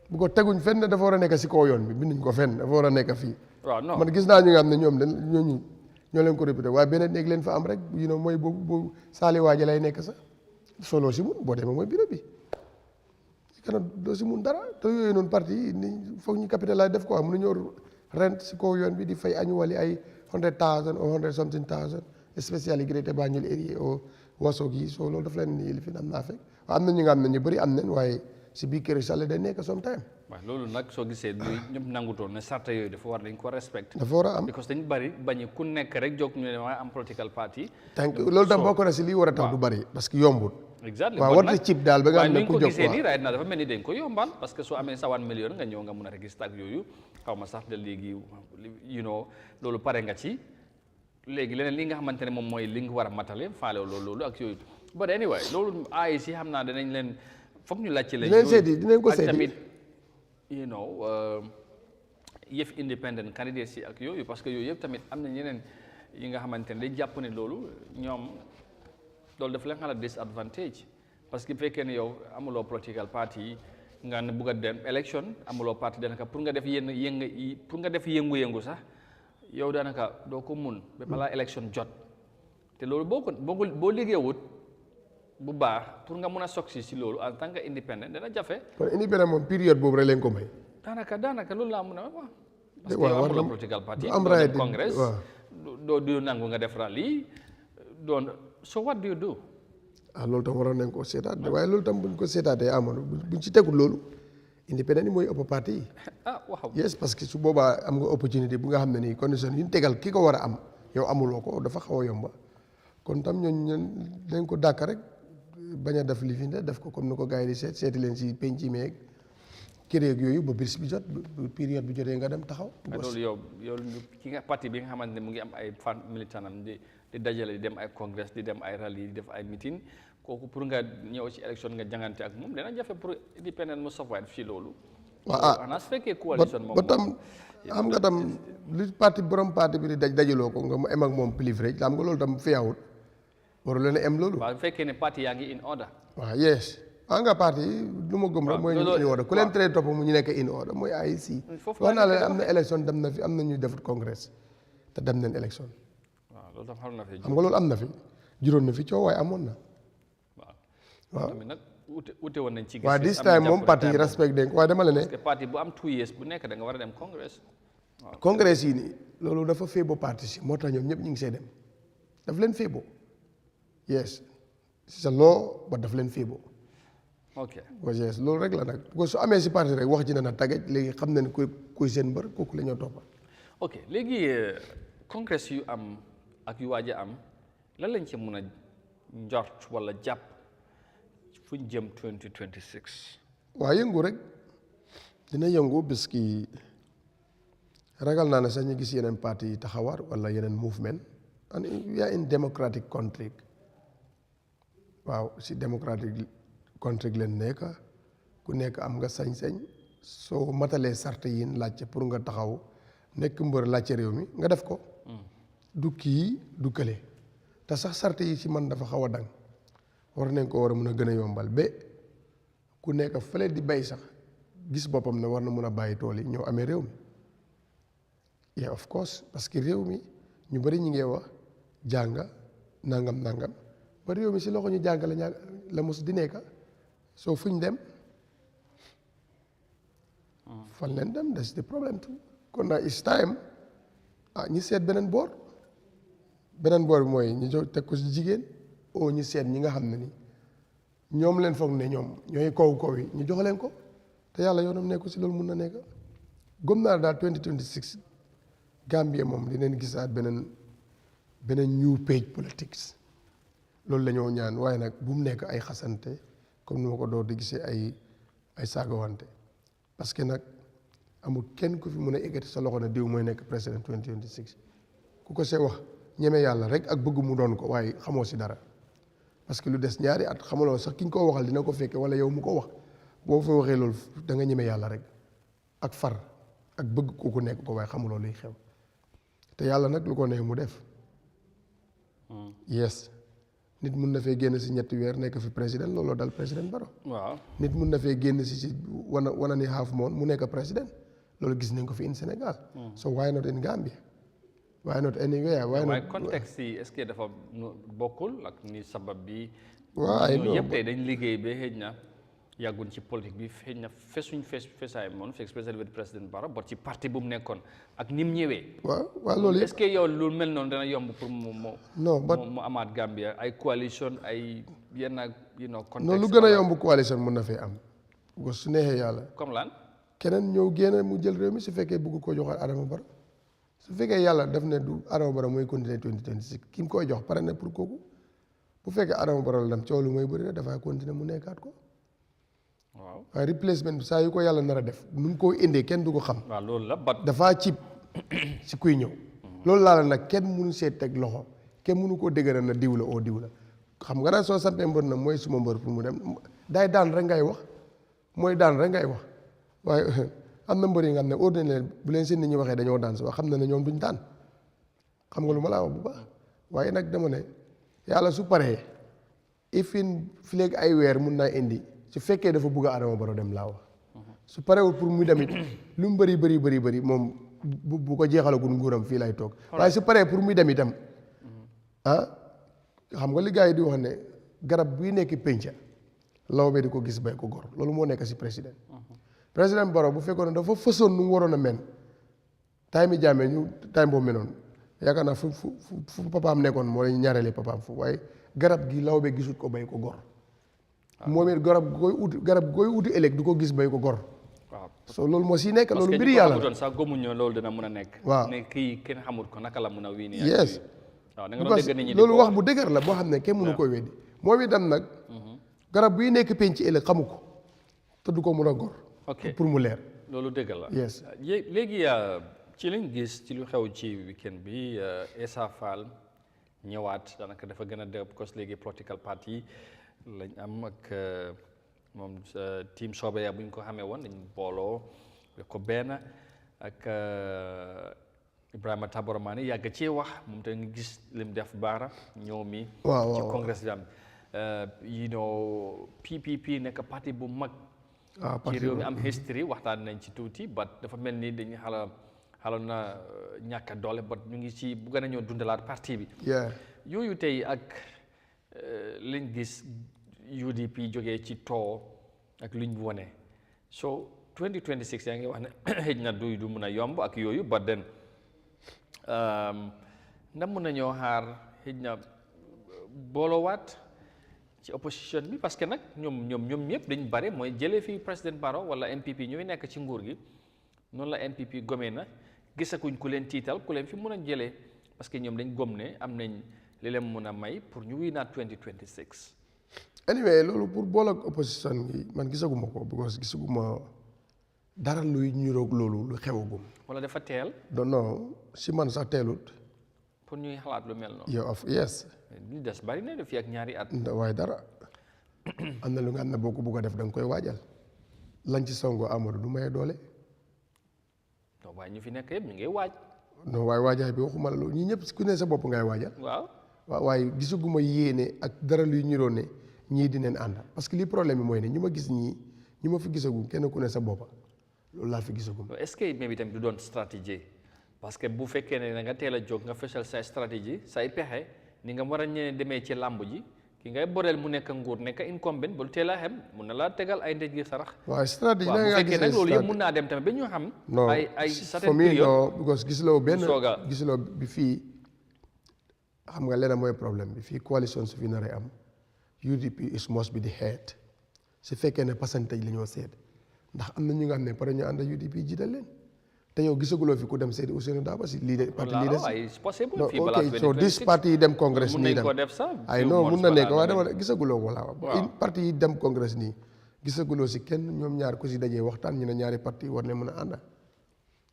bu ko teguñ fenn dafa war a nekk si kaw yoon bi binduñ ko fenn dafa war a nekk fii. waaw non man gis naa ñu nga xam ne ñoom dañ ñooñu ñoo leen ko répété waaye beneen néeg leen fa am rek mooy boobu saali waaji lay nekk sax solo si mun boo demee mooy bureau bi kana doo si mun dara te yooyu noonu parti yi ni foog ñu capitaliser def ko am mënu ñëw rent si kaw yoon bi di fay annually ay 100,000 or 100 something thousand especially Greater Banjul area o Waso gi so loolu daf leen ni fi am naa fekk am na ñu nga xam ne ñu bëri am nañ waaye si biir kër sale day nekk sometime. waaw loolu nag soo gisee ñuy ñëpp nangutoon ne sarta yooyu dafa war dañ ko respect. dafa war a am because dañ bëri bañ ku nekk rek jóg ñu ne ma am political party. thank you loolu tam bokk na si lii war a tax du bëri parce que yombut. exactly waaw war na cib daal ba nga xam ne ku jóg ko gisee nii right now dafa mel ni dañ ko yombal parce que soo amee sa 1 million nga ñëw nga mun a register ak yooyu xaw ma sax de léegi loolu pare nga ci léegi leneen li nga xamante ne moom mooy li nga war a matale faale loolu ak yooyu but anyway loolu ay si xam naa danañ leen foog ñu laajte leen. dinañ ko seeti ak tamit yëf independent candidates yi ak yooyu parce que yooyu yëpp tamit am na ñeneen yi nga xamante ne day jàpp ne loolu ñoom loolu daf leen xalaat disadvantage parce que bu fekkee ne yow amuloo political party yi nga ne bugg a dem election amuloo parti daanaka pour nga def yëngu-yëngu sax yow daanaka doo ko mun ba balaa election jot te loolu boo liggéeyut bu baax pour nga mun a soxsi si loolu en tant que independent dana jafe. kon independent moom période boobu rek leen ko may. daanaka loolu laa mun a wax. parce que waaw yow amuloo political party am doo dem congress doo nangu nga def rally so what do you do. loolu tam waroon nañ ko seetaat waaye loolu tam buñ ko seetaatee amoon buñ ci tegul loolu independent yi mooy ëpp parti yi. waaw. yes parce que su boobaa am nga opportunité bu nga xam ne nii condition yi ñu tegal ki ko war a am yow amuloo ko dafa xaw a yomba kon tam ñooñu dañ ko dàkk rek bañ a def li fi def ko comme ni ko gars yi di seeti leen si penc yi meeg kër yeeg yooyu ba bis bi jot période bi jotee nga dem taxaw. loolu yow ki nga parti bi nga xamante ne mu ngi am ay fan militant am di dajale di dem ay congrès di dem ay rally di def ay meeting kooku pour nga ñëw ci élection nga jangante ak moom dana jafe pour independent mu survive fii loolu. waaw xanaa su fekkee coalition moom ba tam xam nga tam li parti borom parti bi di dajaloo ko nga mu em ak moom privilège xam nga loolu tam fiyaawut waru leen a em loolu. waaw bu fekkee ne parti yaa ngi in order. waaw yes nga parti lu ma gëm rek mooy ñu in order ku leen tere topp mu ñu nekk in order mooy AIC. wax naa la am na élection dem na fi am na ñuy defut congrès te dem nañ élection. waaw loolu tam xam nga loolu am na fi juróon na fi coow waaye amoon na. waaw tamit nag ute woon nañ ci gis. waaw this time moom parti yi respect dañ ko waaye dama la ne. parce que parti bu am 2 years bu nekk da nga war a dem congrès. waaw congrès yi nii loolu dafa féebo parti si moo tax ñoom ñëpp ñu ngi see dem daf leen féebo yes c'est law ba daf leen féebo. ok yes loolu rek la nag su amee si parti rek wax ji na na tàggat léegi xam na ne kuy seen mbër kooku la ñoo toppa. ok léegi congrès yu am ak yu waaj a am lan lañ ci mën a njort wala jàpp fu ñu jëm 2026. waa yëngu rek dina yëngu parce que ragal naa ne sax ñu gis yeneen parti yi taxawaat wala yeneen movement and we are in democratic country waaw si democratic country leen nekk ku nekk am nga sañ-sañ soo matalee sart yi laajte pour nga taxaw nekk mbër laajte réew mi nga def ko du kii du kële te sax sart yi ci man dafa xaw a dang war nañ ko war a mun a gën a yombal ba ku nekk fële di bay sax gis boppam ne war na mun a bàyyi tool yi ñëw amee réew mi yeah of course parce que réew mi ñu bari ñu ngi wax jàng nangam ba réew mi si loxo ñu jàng la mos di nekk soo fuñ dem fan leen dem that's the problem too kon nag it's time ñi seet beneen boor bi mooy ñu jóg teg ko si jigéen oo ñu seet ñi nga xam ne ni ñoom leen foog ne ñoom ñooy kaw yi ñu jox leen ko te yàlla yoonam nekku si loolu mun na nekk gëm naa daal 2026 Gambia moom dinañ gisaat beneen new page politics loolu la ñoo ñaan waaye nag bu mu nekk ay xasante comme ni ma ko door di gisee ay saagawante parce que nag amul kenn ku fi mun a eggati sa loxo ne diw mooy nekk président 2026 ku ko see wax ñeme yàlla rek ak bëgg mu doon ko waaye xamoo si dara parce que lu des ñaari at xamaloo sax ki nga ko waxal dina ko fekke wala yow mu ko wax boo fa waxee loolu da nga ñeme yàlla rek ak far ak bëgg kooku nekk ko waaye xamuloo luy xew te yàlla nag lu ko neex mu def yes nit mun na fee génn si ñetti weer nekk fi président looloo dal président Barrow. waaw nit mun na fee génn si one and a half month mu nekk président loolu gis nañ ko fi in Sénégal. so why not in Gambia. why not anywhere. waaye contexte yi est-ce que dafa bokkul ak ni sabab bi. waaw ay yëpp tey dañ liggéey ba xëy na yàgguñ ci politique bi xëy na fesaay moom fi especially with président Barrow bot ci parti bu mu nekkoon ak ni mu ñëwee. waaw loolu est-ce que yow lu mel noonu dana yomb pour mu amaat Gambia ay coalition ay yenn contexte. non lu gën a yomb coalition mun na fee am. parce que su neexee yàlla. comme lan. keneen ñëw génn mu jël réew mi su fekkee bëgg ko joxal Adama Barrow su fekkee yàlla daf ne du Adama Barrow mooy continuer 2026 ki mu koy jox pare na pour kooku bu fekkee Adama Barrow la dem coow lu mooy bëri dafay continuer mu nekkaat ko. waaw waaye replacement bi saa yu ko yàlla nar a def nu mu koo indee kenn du ko xam. waaw loolu la dafaa cib si kuy ñëw. loolu laa la nag kenn mënu see teg loxo kenn mënu koo dëgëral na diw la oo diw la xam nga naan soo sampee mbër nag mooy suma mbër pour mu dem daay daan rek ngay wax mooy daan rek ngay wax waaye am na mbër yi nga xam ne ordinaire leen bu leen seen nit ñi waxee dañoo daan si wax xam na ne ñoom duñ daan xam nga lu ma laa wax bu baax waaye nag dama ne yàlla su paree ifin fi léegi ay weer mun naa indi. su fekkee dafa bugg a Adama Barrow dem laa wax su parewul pour muy demit lu mu bëri moom bu ko jeexalagul nguuram fii lay toog waaye su paree pour muy dem itam xam nga li gars yi di wax ne garab buy nekk pénca law be di ko gis bay ko gor loolu moo nekk si président Barrow bu fekkoon ne dafa fësoon nu mu waroon a men time yi Jammeh ñu time boobu menoon yaakaar naa fu papaam nekkoon moo lañ ñaareele papaam fu waaye garab gi law be gisut ko bay ko gor moom it garab gooy uti ëllëg du ko gis bay ko gor. waaw so loolu moo si nekk loolu mbiri yàlla parce que sax gëmuñu loolu dina mën a nekk. waaw ne kii kenn xamut ko naka la mën a wii nii. yes waaw da nga doon dégg nit ñi loolu wax bu dëgër la boo xam ne kenn mënu ko weddi moom itam nag. garab buy nekk penc ëllëg xamu ko te du ko mën a gor. ok pour mu leer. loolu dëgg la. yes léegi ci liñ gis ci lu xew ci weekend bi Essa Faal ñëwaat daanaka dafa gën a dëgg parce que léegi political party lañ am ak moom team Sobeya bu ñu ko xamee woon dañ booloo ko benn ak Ibrahima Taboromane yàgg ci wax moom te nga gis lim def baara ñëw mi ci congrès bi am PPP nekk parti bu mag ci réew mi am history waxtaan nañ ci tuuti but dafa mel ni dañu xaloon na ñàkk a doole but ñu ngi ci bu gën a ñëw dundalaat parti bi yooyu tey ak liñ gis UDP jógee ci too ak luñ wone so 2026 yaa ngi wax ne xëj na du mun a yomb ak yooyu but then ndax mun nañoo xaar xëj na boolowaat ci opposition bi parce que nag ñoom ñëpp dañ bare mooy jëlee fii président Barrow wala NPP ñooy nekk ci nguur gi noonu la NPP gomee na gisakuñ ku leen tiital ku leen fi mun a jëlee parce que ñoom dañ gom ne am nañ li leen mun a may pour ñu winaat 2026. anyway loolu pour boole ak opposition gi man gisaguma ko because gisaguma dara luy ñuroog loolu lu xewagum. wala dafa teel. non si man sax teelut. pour ñuy xalaat lu mel noonu. yow yes. li des bari na def fi ak ñaari at. waaye dara am na lu nga xam ne boo ko bugg a def da nga koy waajal lañ ci songo Amadou du maye doole. non waaye ñu fi nekk yëpp ñu ngi waaj. non waaye waajaay bi waxuma la loolu ñi ñëpp ku ne sa bopp ngay waajal. waaw waaye gisaguma yéene ak dara luy ñuroo ne ñii dinañ ànd parce que li problème bi mooy ne ñu ma gis ñii ñi ma fi gisagum kenn ku ne sa boppa loolu laa fi gisagum. est-ce que même itam du doon stratégie parce que bu fekkee ne nga teel a jóg nga fësal say stratégie say pexe ni nga war a ñëwee demee ci làmb ji ki ngay boreel mu nekk nguur nekk incumbent ba teel a xem mun na laa tegal ay ndëj gi sarax. waaw stratégie bu fekkee nag loolu yëpp mun naa dem tamit ba ñu xam. ay certain période non because gisuloo bi fii xam nga leneen mooy problème bi fii coalition su fi naree am UDP is must be the head su fekkee ne pourcentage la ñoo seet ndax am na ñu nga xam ne pare ñu ànd UDP jiital leen te yow gisaguloo fi ku dem seeti Ousseynou Daba si lii de parti lii de si ok so this parti yi dem congrès nii dem ay non mun na nekk waaye dama gisaguloo ko laa wax parti yi dem congrès nii gisaguloo si kenn ñoom ñaar ku si dajee waxtaan ñu ne ñaari parti war ne mën a ànda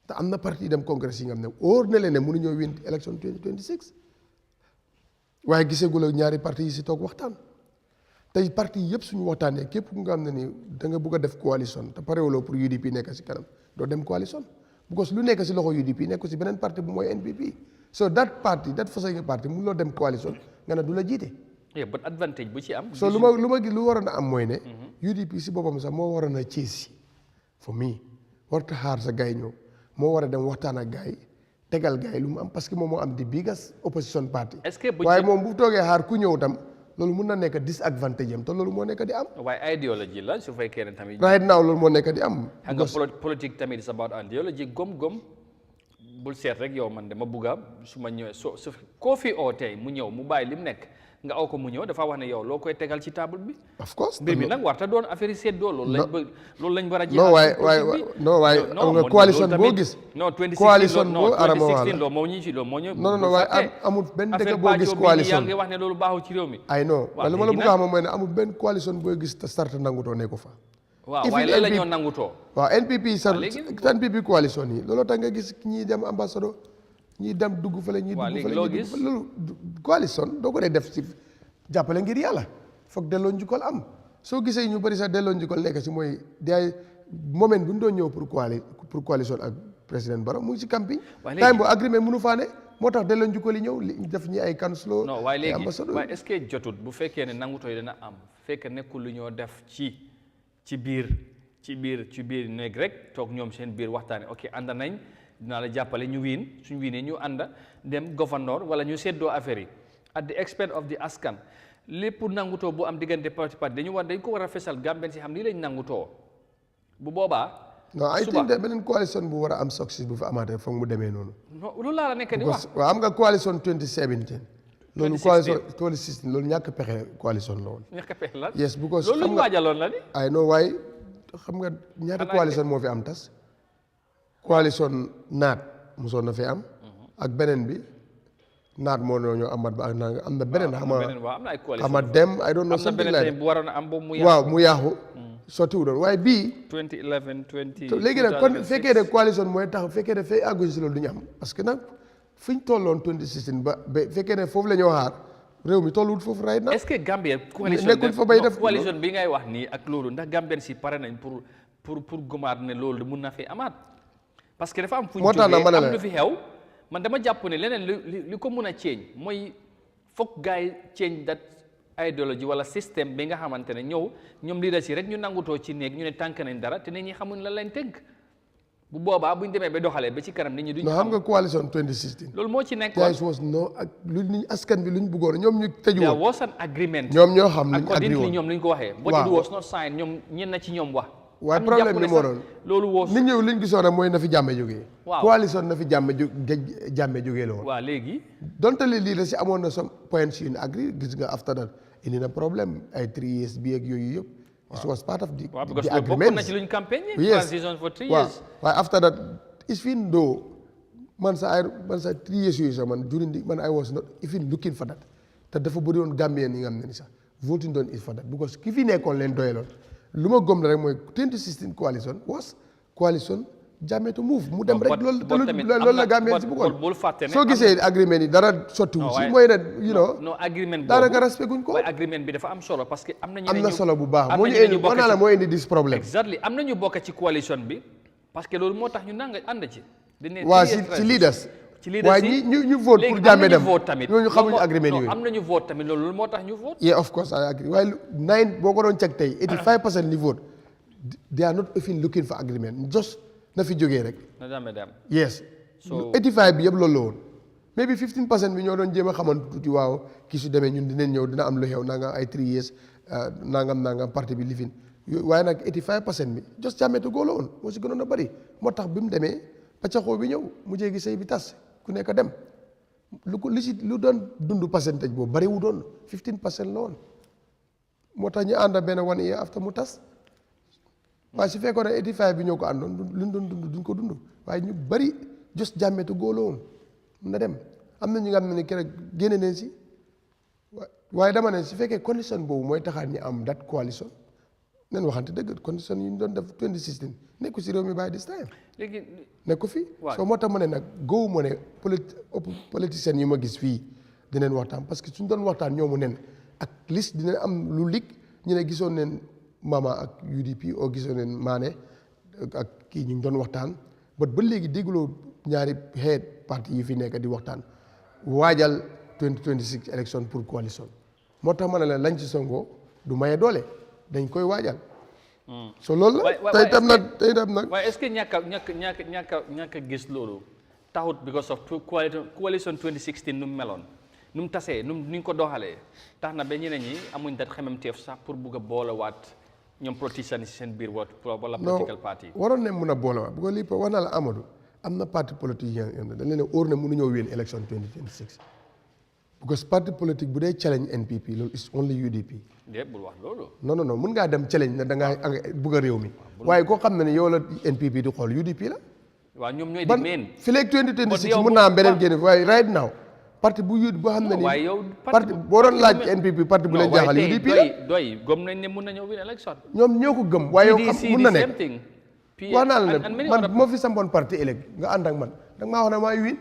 te am na parti yi dem congrès yi nga xam ne óor na leen ne mënuñoo win élection 2026 waaye gisaguloo ñaari parti yi si toog waxtaan tey parti yëpp suñu waxtaanee képp ku nga xam ne ni da nga bugg a def coalition te parewuloo pour UDP nekk si kanam doo dem coalition because lu nekk si loxo UDP nekk si beneen parti bu mooy NPP so that façon parti mun loo dem coalition nga ne du la jiite yeah but advantage bu ci am. so lu ma gis lu waroon a am mooy ne. UDP si boppam sax moo waroon a ceesi for me warta xaar sa gars yi ñëw moo war a dem waxtaan ak gars yi tegal gars yi lu mu am parce que moom moo am di biggest opposition party. est-ce que waaye moom bu toogee xaar ku ñëw tam loolu mun na nekk disadvantage am te loolu moo nekk di am. waaye idéologie la su fekkee ne tamit. right now loolu moo nekk di am. xam nga politique tamit is about idéologie gom-gom bul seet rek yow man dama bugg a su ma ñëwee su koo fi oo tey mu ñëw mu bàyyi li mu nekk nga oo ko mu ñëw dafa wax ne yow loo koy tegal ci table bi. of course mbir mi nag warta doon affaire yi seddoo loolu lañ war a. non waaye am nga coalition boo gis. non 2016 coalition boo Adama Wala loolu moo ñu ci loolu moo ñu. non waaye amul benn dëkk boo gis coalition yaa ngi wax ne loolu baaxul ci réew mi. ay non li ma la bëgg a xam mooy ne amul benn coalition boo gis te start nangutoo ne ko fa. waaw waaye lan la ñoo nangutoo. waaw NPP coalition yi looloo tax nga gis ñii dem ambassadeur ñii dem dugg fële ñii dugg fële loolu coalition doo ko dee def ci jàppale ngir yàlla foog delloo njukkal am soo gisee ñu bëri sax delloo njukkal nekk ci mooy day moment bu ñu doon ñëw pour coalition ak président Barrow mu ngi ci campagne time boo agreement mënu faa ne moo tax delloo njukkal yi ñëw li def ñi ay councilor non waaye léegi waaye est-ce que jotut bu fekkee ne nangutoo yi dana am fekk nekkul lu ñoo def ci biir néeg rek toog ñoom seen biir waxtaane ok ànd nañ dinaa la jàppale ñu wiin suñ wiinee ñu ànd dem gouverneur wala ñu seddoo affaire yi at the expense of the askan lépp nangutoo bu am diggante parti dañ ko war a fesal Gambien si xam lii lañ nangutoo bu boobaa. non I think beneen coalition bu war a am succès bu fa amaatee foog mu demee noonu. non loolu laa la nekk di wax. waaw am nga coalition 2017. loolu coalition 2016 loolu ñàkk pexe coalition la woon. ñàkk pexe la. yes because loolu ñu waajaloon la ni. ay non waaye xam nga ñaata coalition moo fi am tas. coalition naat mosoon na fi am. ak beneen bi naat moo ñoo amat ba ak naa am na beneen. xam nga dem I don't know something like bu waroon a am boobu mu yàqu. waaw mu yàqu. sottiwu doon waaye bii. 2011 20. léegi nag kon fekkee ne coalition mooy tax fekkee ne fay àgguñ si loolu du ñu am parce que nag fi ñu tolloon 2016 ba fekkee ne foofu la ñoo xaar réew mi tolluwut foofu right now. est-ce que Gambien coalition bi ngay wax nii ak loolu ndax Gambien si pare nañ pour gomaat ne loolu mun na fi amaat parce que dafa am fu ñu jógee am lu fi xew man dama jàpp ne leneen li ko mun a change mooy foog gars yi change that idéologie wala système bi nga xamante ne ñoom leader si rek ñu nangutoo ci néeg ñu ne tànk nañ dara te nit ñi xamuñ la lañ tënk bu boobaa buñ demee ba doxalee ba ci kanam nit ñi duñ xam nga coalition 2016 loolu moo ci nekk ak lu ñu askan bi luñ bëggoon ñoom ñu tëju woon there was an agreement ñoom ñoo xam accordingly ñoom luñ ko waxee but it was not signed ñoom ñen na ci ñoom wax waaye problème bi moo doon loolu woo nit ñëw liñ gisoon rek mooy na fi jàmme jógee coalition na fi jàmme jógee la woon waaw léegi donte lii la si amoon na some points yu agree gis nga after that indi na problème ay 3 years bi ak yooyu yëpp it was part of the agreement bokk na ci luñ campagne transition for 3 years waaye after that even though man sa 3 years yooyu sax man I was not even looking for that te dafa bëri woon Gambien yi nga xam ne ni sax voting doon is for that because ki fi nekkoon leen doyaloon lu ma gëm la rek mooy 2016 coalition was coalition Jammeh to move mu dem rek loolu la Gambien si bëggoon soo gisee agreement yi dara sottiwu si mooy ne non agreement daanaka respect guñ ko waaye agreement bi dafa am solo parce que am na solo bu baax moo ñu indi wax naa la moo indi dis problème exactly am na ñu bokk ci coalition bi parce que loolu moo tax ñu nanga ànd ci waaw ci leaders waaye ñu vote pour Jammeh dem ñooñu xamuñu agreement yooyu am nañu vote tamit loolu moo tax ñu vote yeah of course I agree waaye 9 boo ko doon check tey 85% ni vote they are not even looking for agreement just na fi jógee rek na Jammeh dem yes 85 bi yëpp loolu la woon maybe 15% bi ñoo doon jéem a xamante tuuti waaw kii su demee ñun dinañ ñëw dina am lu xew nangam ay 3 years nangam parti bi lifin waaye nag 85% bi just Jammeh to go la woon moo si gënoon a bëri moo tax bi mu demee paccaxoo bi ñëw mu jéegi sëy bi tas ku nekk dem lu doon dund percentage boobu bariwu doon 15% la woon moo tax ñu ànd benn 1 year after mu tas waaye su fekkoon ne 85 bi ñoo ko àndoon luñ doon dund duñ ko dund waaye ñu bari just Jammeh to go la woon na dem am na ñu nga xam ne keroog génne neen si waaye dama ne su fekkee condition boobu mooy taxaat ñu am that coalition nen waxante dëgg condition yi ñu doon def 2016 nekku si réew mi by this time léegi nekku fi soo moo tax ma ne nag góobu ma ne politiciens yi ma gis fii dinañ waxtaan parce que suñ doon waxtaan ñoomu nen ak liste dinañ am lu lig ñu ne gisoon neen Mama ak UDP oo gisoon neen Maane ak kii ñu ngi doon waxtaan ba léegi dégguloo ñaari head parti yi fi nekk di waxtaan waajal 2026 élection pour coalition moo tax ma ne la lañ ci songo du maye doole dañ koy waajal. so loolu la tey tam nag waaye est-ce que ñàkk a gis loolu taxut because of coalition 2016 nu mu meloon nu mu tasee nu ñu ko doxalee tax na ba ñeneen ñi amuñ dat xememteef sax pour bugg a boolewaat ñoom politiciens si seen biir wala political party. waroon ne mun a boolewaat bu ko lii wax na la Amadou am na parti politique yi dañ leen óor ne mënuñoo win election 2026 because parti politique bu dee challenge NPP loolu is only UDP. déet bul wax loolu. non mun ngaa dem challenge ne da ngaa bugg a réew mi waaye koo xam ne yow la NPP di xool UDP la. waaw ñoom ñooy di meen. fii léegi 2026 mun naa am beneen génne waaye right now parti bu boo xam ne nii. parti boo doon laaj NPP parti bu leen jaaxal UDP la. doy gëm nañ ne mun nañoo win election. ñoom ñoo ko gëm waaye yow xam mun na nekk. wax naa la ne man moo fi sampoon parti ëllëg nga ànd ak man da nga maa wax ne maay win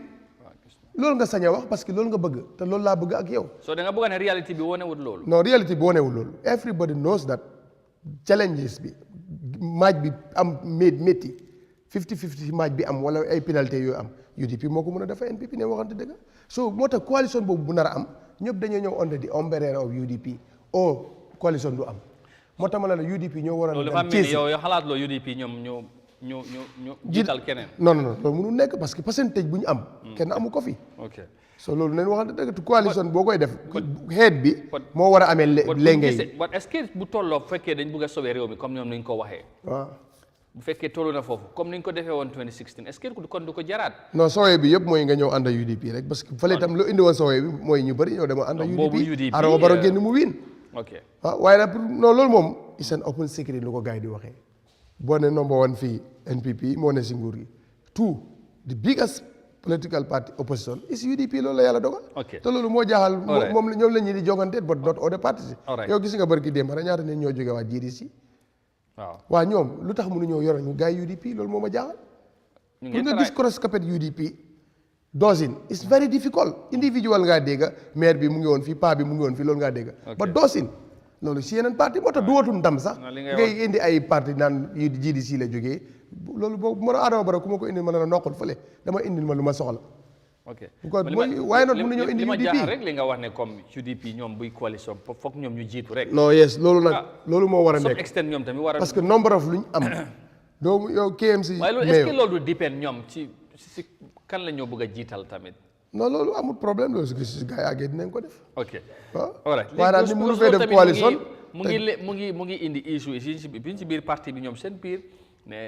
loolu nga sañ a wax parce que loolu nga bëgg te loolu laa bëgg ak yow. so da nga bëgg ne reality bi wonewul loolu. non reality bi wonewul loolu everybody knows that challenges bi maaj bi am métti 50-50 maaj bi am wala ay pénalité yooyu am UDP moo ko mën a dafa NPP ne waxante dëgg so moo tax coalition boobu bu nar a am ñëpp dañoo ñëw under the umbrella of UDP o coalition du am moo tax ma la UDP ñoo war a. loolu dafa mel ni yow xalaat loo UDP ñoom ñoo jiital keneen. non loolu mënul nekk parce que pourcentage bu ñu am. kenn amu ko fi. ok so loolu nañu waxante dëgg coalition boo koy def. xeet bi moo war a amee léegi. est-ce que bu tolloo bu fekkee dañ bëgg a sauver réew mi comme ñoom ni ñu ko waxee. waaw bu fekkee tollu na foofu comme ni ñu ko defee woon 2016 est-ce que kon du ko jaraat. non soowee bi yëpp mooy nga ñëw ànd ak UDP rek parce que fële itam lu indi woon soowee bi mooy ñu bëri ñoo dema ànd ak UDP Adama Barrow génn mu wiin. ok waaw waaye nag non loolu moom it's an open secret lu ko gars yi di waxee boo ne number one fii NPP moo ne si nguur gi two the biggest political party opposition is UDP loolu la yàlla dogal. te loolu moo jaaxal. moom ñoom la ñuy di jogante but not other parties. yow gis nga barki démb rek ñaata nit ñoo jóge waa GDC. waaw ñoom lu tax mënuñoo yor ñu gars yi UDP loolu moo ma jaaxal. pour nga gis cross capet UDP doosin it's very difficult individual ngaa dégg maire bi mu ngi woon fii paa bi mu ngi woon fii loolu ngaa dégg. ba doosin loolu si yeneen parti moo tax du watum ndam sax. ngay indi ay parti naan GDC la jógee loolu boobu mën a Adama Barrow ku ma ko indil ma ne la noqul fële dama indil ma lu ma soxla. ok waaye nag mën nañoo indi UDP li ma jaaxal rek li nga wax ne comme UDP ñoom buy coalition foog ñoom ñu jiitu rek. non yes loolu nag loolu moo war a nekk extend ñoom tamit war a. parce que nombre of lu ñu am. doo yow KMC. waaye loolu est-ce que loolu du dépend ñoom ci kan la ñoo bëgg a jiital tamit. non loolu amul problème loolu si gars yi àggee dinañ ko def. ok waaw waaye daal ni mënu fee def coalition mu ngi indi issue yi ci biir parti bi ñoom seen biir ne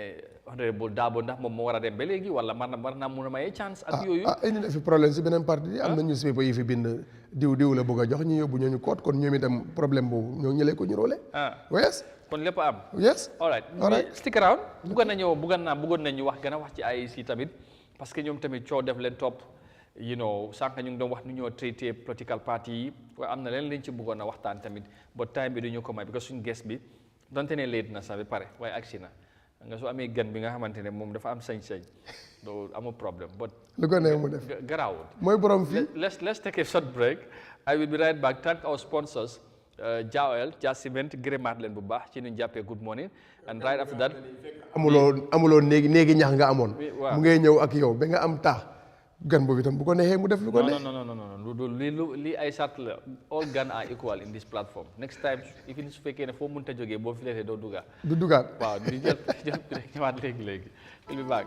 honorable Dabo ndax moom moo war a dem ba léegi wala war naa mun a maye chance ak yooyu. indi na fi problème si beneen parti yi am na newspaper yi fi bind diw la bëgg a jox ñu yóbbu ñooñu koot kon ñoom itam problème boobu ñoo ñëlee ko ñu roole. yes kon lépp am. yes all right stick around bëggoon nañu gën a wax ci AIC tamit parce que ñoom tamit coow def leen topp sànq ñu ngi doon wax nu ñoo traité political party yi waaye am na leen liñ ci bëggoon a waxtaan tamit ba time bi du ñu ko may parce que suñu guest bi donte ne late na sax ba pare waaye agsi na nga soo amee gan bi nga xamante ne moom dafa am sañ-sañ doo amul problème but lu ko neex mu def garaawul mooy borom fii let's take a short break I will be right back. Thank our sponsors Jah Cement gërëmaat leen bu baax ci ñu jàppee good morning and right after that amuloo néegi ñax nga amoon mu ngay ñëw ak yow ba nga am taax gan boobu itam bu ko neexee mu def lu ko neex. non lii ay sart la all gan are equal in this platform next time even su fekkee ne foo mënta jógee boo fi leetee doo dugaat. du dugaat waaw di jël ñëwaat léegi we'll be back.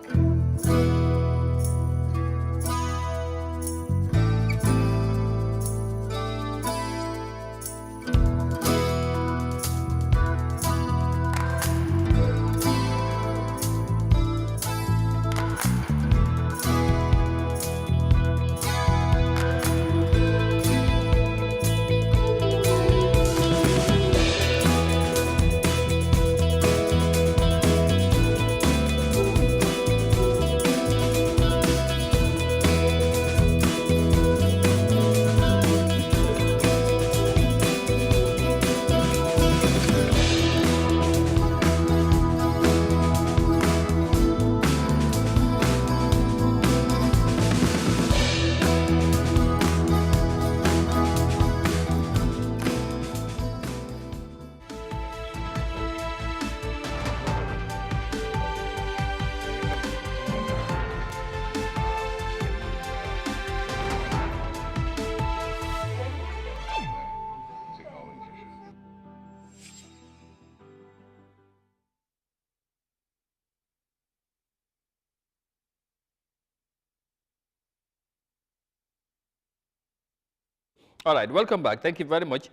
All right, welcome back. Thank you very much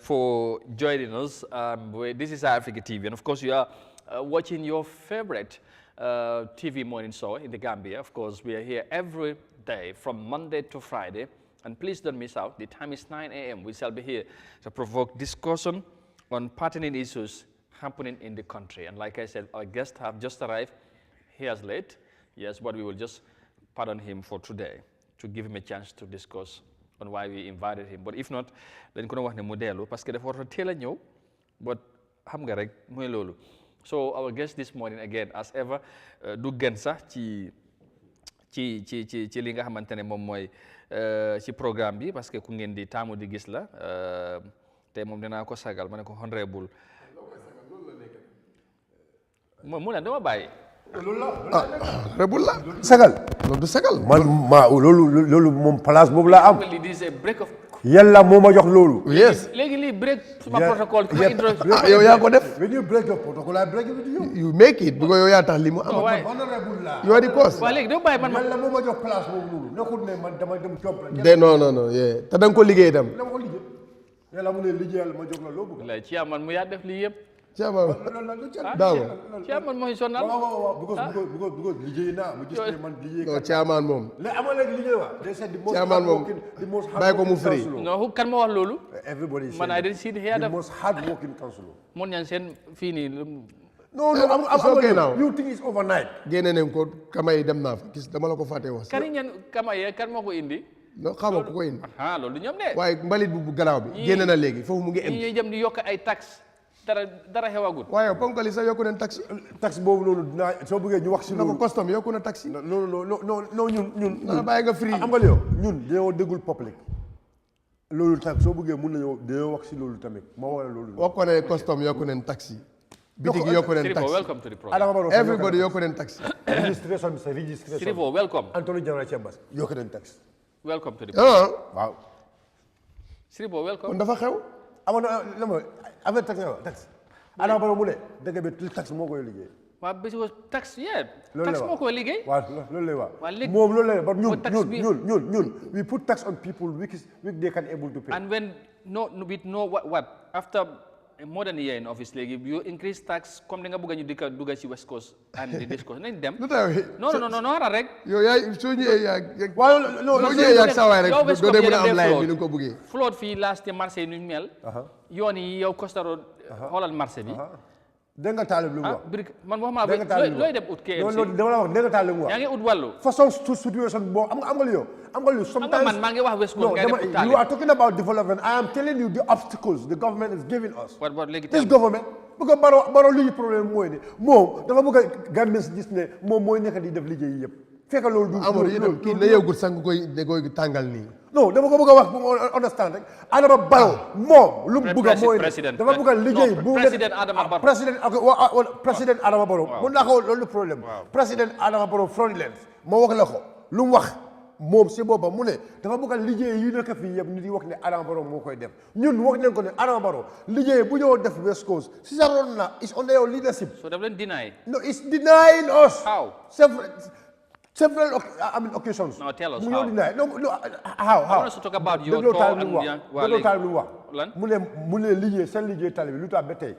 for joining us. This is Eyeafrica TV, and of course, you are watching your favorite TV morning show in the Gambia. Of course, we are here every day from Monday to Friday, and please don't miss out. The time is 9 a.m. We shall be here to provoke discussion on pertinent issues happening in the country. And like I said, our guests have just arrived. He is late, yes, but we will just pardon him for today to give him a chance to discuss on why we invited him. But if not, dañ ko wax ne mu dellu parce que dafa war a teel a ñëw, but xam nga rek mooy loolu. So our guest this morning again, as ever, du gën sax ci li nga xamante ne moom mooy ci programme bi parce que ku ngeen di taamu di gis la te moom dinaa ko sagal ma ne ko honorable moom mu ne dama bàyyi. Rebul la sagal loolu du sagal man maa loolu moom place boobu laa am yàlla moo ma jox loolu. yes léegi lii break suma protocole yow yaa ko def when you break your protocol I break it with you. you make it because yow yaa tax li mu am honorable la you are the cause waaw léegi doo bàyyi man yàlla moo ma jox place boobu loolu nekkul ne man dama dem job rek de non yeah te da nga ko liggéey itam dama ko liggéey yàlla mu ne liggéeyal ma jox la loo bëgg lay ci man mu yaa def lii yëpp Chairman daaw Chairman mooy sonal waaw because liggéey naa mu gis ne man liggéey non Chairman moom léegi amal léegi liggéey waa they said the most Chairman moom bàyyi ko mu free non kan ma wax loolu everybody man I didn't see here the most hard working councilor mon ñaan seen fii nii no okay now you think it's overnight génne nañ ko kamay dem naa fa gis dama la ko fàtte wax kan ñaan kamay kan moo ko indi non xamoo ko indi loolu ñoom de waaye mbalit bu garaaw bi génne na léegi foofu mu ngi am ñuy jëm di yokk ay taxes dara xewagut waaye ponkali sax yokku nañ taxe boobu noonu dinaa soo bëggee ñu wax si loolu ko custom yokku na taxe non ñun na bàyyi nga free am nga yow ñun dañoo déggul public loolu tamit soo bëggee mun nañoo dañoo wax si loolu tamit ma wala loolu wax ko ne custom yokku nañ taxe bitig yokku nañ taxe welcome to the program everybody yokku nañ taxe registration bi sa registration Sirifo welcome Anthony General Chambers yokku nañ taxe welcome to the program waaw Sirifo welcome kon dafa xew avec taxe Adama Barrow mu ne dëgg bi taxe moo koy liggéey. waaw parce que taxe taxe moo koy liggéey. waaw loolu lay wax. moom loolu lay wax ñun we put tax on people which they can able to pay. and when with no what after more than a year in office léegi you increase tax comme ni nga bëgg ñu dugga ci West Coast and the East Coast nañ dem. non ara rek. yow yaay soo ñëwee yaa. waaw soo ñëwee yaa saa waay rek doo dee mën a am line bi ni nga ko bëggee. flood fii last marché yi nu mel. yoon yi yow Costa Road xoolal marché bi. dégg nga Taalib lu mu wax. man waxuma looy dem ut KMC. non dama la wax dégg nga Taalib lu mu wax. yaa ngi ut wàllu. façon situation boobu am nga yow. Sometimes man maa ngi wax West Coast ngay dem ut Taalib. you are talking about development. I am telling you the obstacles the government is giving us. This government. parce que Barrow li ñu problème mooy ne moom dafa bëgg a Gambians gis ne moom mooy nekk di def liggéey yi yëpp. fekk loolu du Amadou yéen kii na yëgul sax nga koy tàngal nii. non dama ko bëgg a wax pour nga understand rek Adama Barrow moom lu mu bëgg a mooy dafa bëgg a liggéey bu président Adama Barrow président Adama Barrow mun naa ko loolu problème président Adama Barrow fraudulent moo wax la ko lu mu wax moom si boppam mu ne dafa bëgg a liggéey yu nekk fii yëpp nit yi wax ne Adama Barrow moo koy def ñun wax nañ ko ne Adama Barrow liggéey bu ñëw def West Coast si sa ron na is under your leadership. so daf leen deny. no it's denying us. how. Several occasions. No, tell us how. No, how? I want us to talk about your tour and Lan? Mu ne liggéey seen liggéey tali bi lu tax ba tey.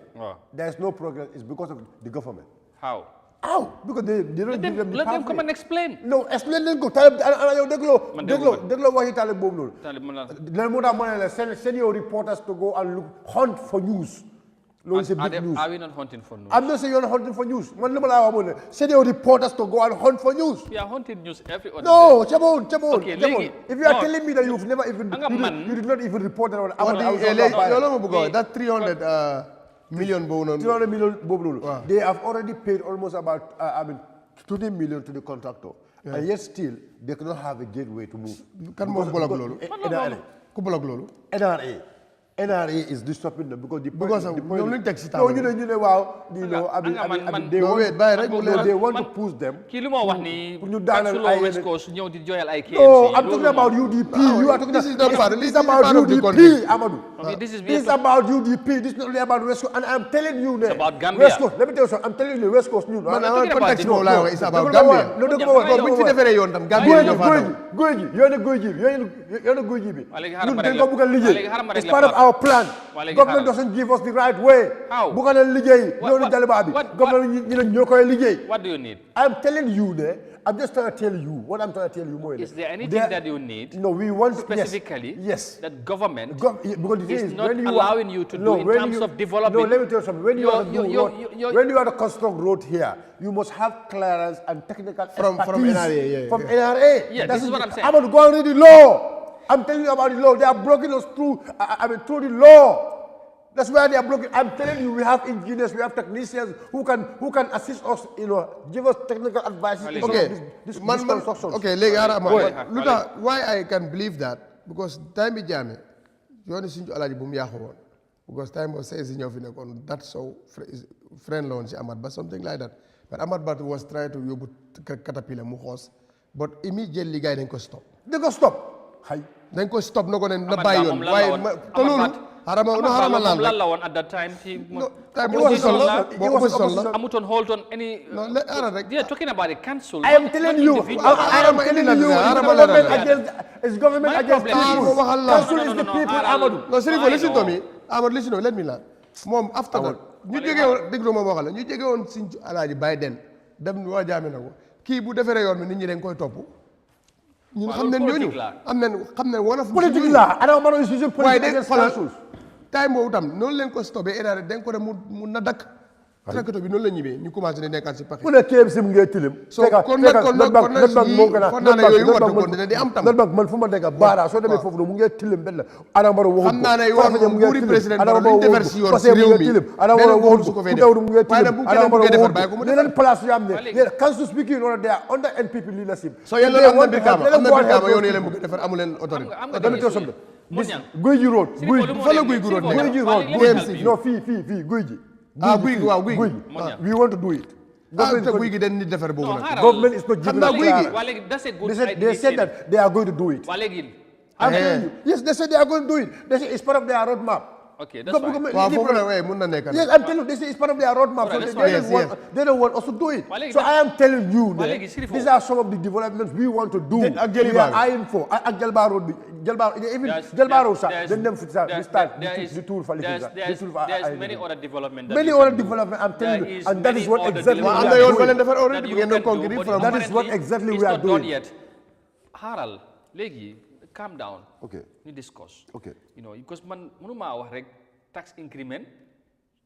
There is no progress. It's because of the government. How? Because they don't give them the let them come and explain. No, explain leen ko tali yow dégloo waxi tali boobu noonu. Lan moo tax ma ne la send your reporters to go and hunt for news. Are we not hunting for news? I'm not saying you're not hunting for news. Send your reporters to go and hunt for news. We are hunting news every other day. Chabon. Okay, if you are telling me that you've never even, you did not even report that that 300 million bonus. 300 million bonus. They have already paid almost about 20 million to the contractor. Yeah. And yet still, they cannot have a gateway to move. NRA is disturbing them because they want to push them. No, I'm talking about UDP. You are talking about UDP, Amadou. This is about UDP. This is not only about West Coast. And I'm telling you, it's about Gambia. West Coast. Let me tell you something. I'm telling you, the West Coast. Man, context no, it's about Gambia. No, Gambia. You're the Guji. It's part of our plan. Government doesn't give us the right way. How? Government, What do you need? I'm telling you, I'm just trying to tell you what I'm trying to tell you more. Is there anything that you need? No, we want specifically. Yes. That government because is not allowing you to do in terms of development. No, let me tell you something. When you are to construct road here, you must have clearance and technical from NRA. From NRA. Yeah, this is what I'm saying. I'm going to go and read the law. I'm telling you about the law. They are blocking us through. Through the law. That's why they are blocking. I'm telling you, we have engineers, we have technicians who can assist us, give us technical advice. This construction. Okay, why I can believe that? Because time is Jammeh, you want to see Alaji Bumyahon. Because time was says in your finance, that's so friend launch Ahmad, but something like that. But Ahmad Bat was trying to use caterpillar muhos, but immediately guy didn't stop. They go stop. Hi. Then go stop. No go na bayon. Why? Harama at that time. Amuton hold on any. They are talking about a council. I am telling you. It's government against council. Council is the people. Amadou. No, seriously, listen to me. Amadou, listen to me. Let me learn. Mom, after that, you take on Sinj Alaji Biden. Dem wa Jammeh nako. Ki bu defere yoon mi nit ñi dañ koy topp. ñun xam nañ ñooñu xam nañ wala politique la Adama Barrow is using politique against time boobu tam noonu leen ko stoppé état dañ ko dem mu na dakk tracteur bi noonu la ñibee ñu commencé di nekkaat si paquet mu ne kéem si mu ngay tilim so kon nag moo gën a kon naa ne yooyu war ko dina di am tam man fu ma dégg baara soo demee foofu noonu mu ngay tilim benn Adama Barrow waxu xam naa ne wax nguuri président Barrow li ñu defar si yoon si réew mi Adama Barrow waxu su ko fee def mu ngay waaye nag bu keneen bu koy defar bàyyi ko mu defar place yu am ne council speaking on they are under NPP leadership so yéen loolu am na biir kaama yoon yéen bëgg defar amu leen autorité guy ji road fa la guy ji road non fii guy ji waaw guy gi we want to do it. Guy gi dañ ni defar boobu nag. Government is not giving us they said that they are going to do it. I'm telling you. Yes, they said they are going to do it. They say it's part of their roadmap. Okay, that's fine. Yes, I'm telling you, this is part of their roadmap. So they don't want us to do it. So I am telling you, these are some of the developments we want to do. We are eyeing for. Jalba Road, even Jalba Road, then them start the tool for there's many other developments. Many other developments, I'm telling you, and that is what exactly we are doing. Haral, Legi, calm down. Okay. We discuss. Okay. Because man, munuma wax rek tax increment,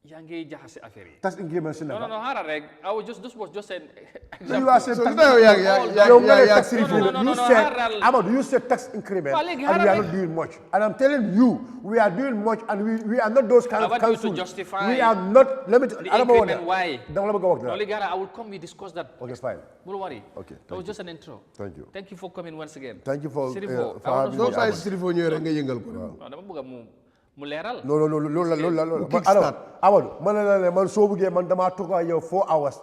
yangi jahase affaire. Tax increment, no, haral rek. I was this was just an example. You are saying tax increment. You said tax increment, and we are not doing much. And I'm telling you, we are doing much, and we are not those kind of councils. We are not. Let me. The increment, why? Wellingara, I will come. We discuss that. Okay, fine. Don't worry. Okay. That was just an intro. Thank you. Thank you for coming once again. Thank you for having me. Sirifo ñëw rek nga yëngal ko. Dama bëgg mu leeral. No. Amadou, man soo bëggee man dama toog ak yow 4 hours.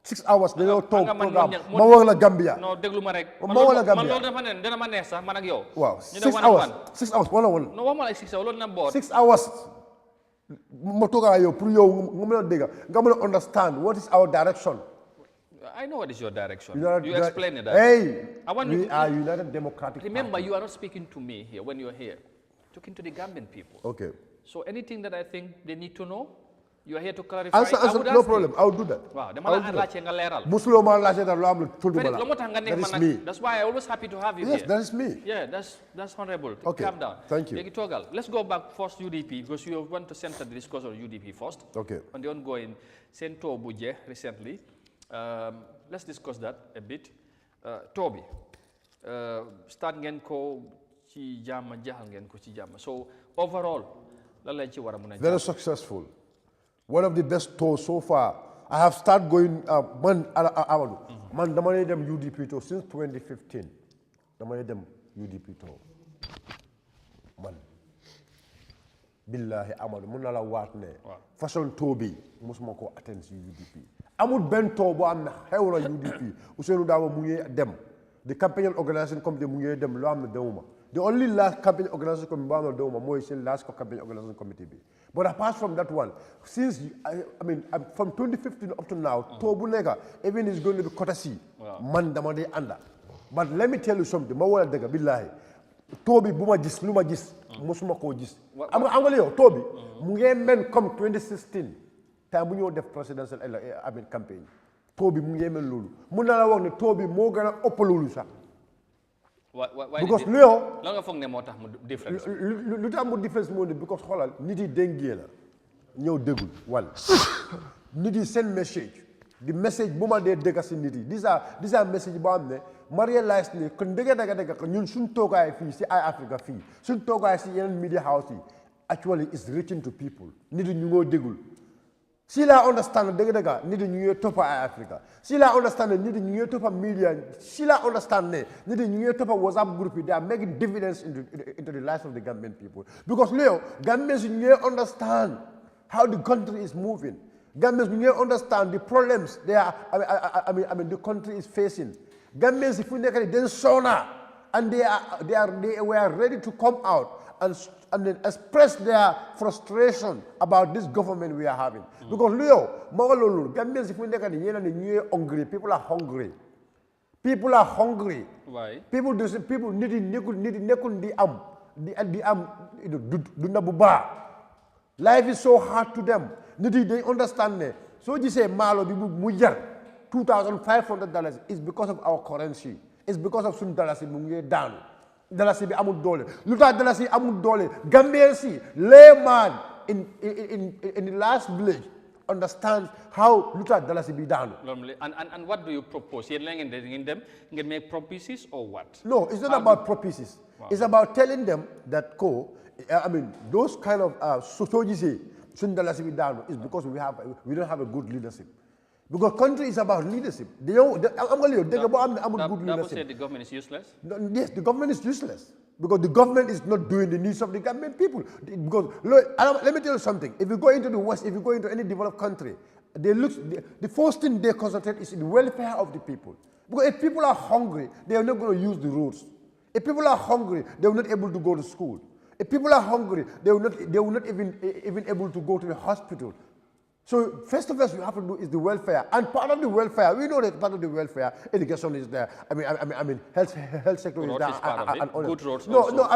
6 hours dañoo toog programme ma wax la Gambia. Non déglu ma rek. Ma wax la Gambia. Man loolu dafa ne dina ma neex sax man ak yow. Waaw 6 hours wala. Non wax ma la 6 hours loolu na boor. 6 hours ma toog ak yow pour yow nga mën a dégg nga mën a understand what is our direction. I know what is your direction. You explain it. Hey, we are United Democratic Remember, Party. you are not speaking to me here when you're here. Talking to the Gambian people. Okay. So anything that I think they need to know, you are here to clarify. Answer, no problem. I will do that. Wow. That is me. That's why I'm always happy to have you here. Yes, that is me. Yeah, that's honorable. Okay. Calm down. Thank you. Let's go back first UDP because you want to center the discussion on UDP first. Okay. On the ongoing Sento Buje recently. Let's discuss that a bit. Toby, start ngeen ko ci jàmm jaxal ngeen ko ci jàmm. So overall, lan lañ ci war a mën a very successful. One of the best tours so far. I have started going man dama lay dem UDP tour since 2015. Dama lay dem UDP tour. Man. Billahi Amadou mun na la waat ne façon tour bi musuma ko attend ci UDP. Amul benn tour boo am na xew na UDP Ousseynou Dabo mu ngi dem the campaign organization committee mu ngi dem loo am ne demuma The only last campaign organization committee is the last campaign organization committee. But apart from that one, since from 2015 up to now, Tobunega even is going to be courtesy. Man damade anda. But let me tell you something. Mawala dega billahi. Toby buma gis luma gis musuma ko gis. Amgaleo Toby munge men come 2016. Time bu def presidential campaign. Toby munge men lolu. Muna la wax ne Toby mo gëna upp lolu sax. Because Leo, difference because niti dengue la ñew degul one niti send message the message buma de dega ci niti these are message bo amne realize ne kon dega ñun suñ togaay fi ci Eyeafrica fi suñ togaay ci yeneen media house yi actually is reaching to people niti ñu ngo degul. Si la understand dega niti ñu ngi topa Eyeafrica. Si la understand niti ñu ngi topa media. Si la understand niti ñu ngi topa WhatsApp group, they are making dividends into the lives of the Gambian people. Because Leo, Gambians you understand how the country is moving. Gambians you understand the problems they are the country is facing. Gambians if we make it then sona and they were ready to come out and then express their frustration about this government we are having. Because Leo, Gambians, if we look at the hungry, people are hungry. People are hungry. Why? People need life is so hard to them. They understand. So you say malo $2,500 is because of our currency. It's because of some dollars in down. Dalasi bi amul dole luta dalasi amul dole Gambians layman in the last village understand how luta dalasi be done. And what do you propose? You're letting them make promises or what? No, it's not about promises. Wow. It's about telling them that those kind of so you say sun dalasi be done is because we don't have a good leadership. Because country is about leadership. Good leadership. Say the government is useless? Yes, the government is useless. Because the government is not doing the needs of the Gambian people. Because let me tell you something. If you go into the West, if you go into any developed country, the first thing they concentrate is the welfare of the people. Because if people are hungry, they are not going to use the roads. If people are hungry, they will not able to go to school. If people are hungry, they will not even able to go to the hospital. So first of all, you have to do is the welfare, and part of the welfare, we know that part of the welfare, education is there. Health sector is there. Good roads. No, look.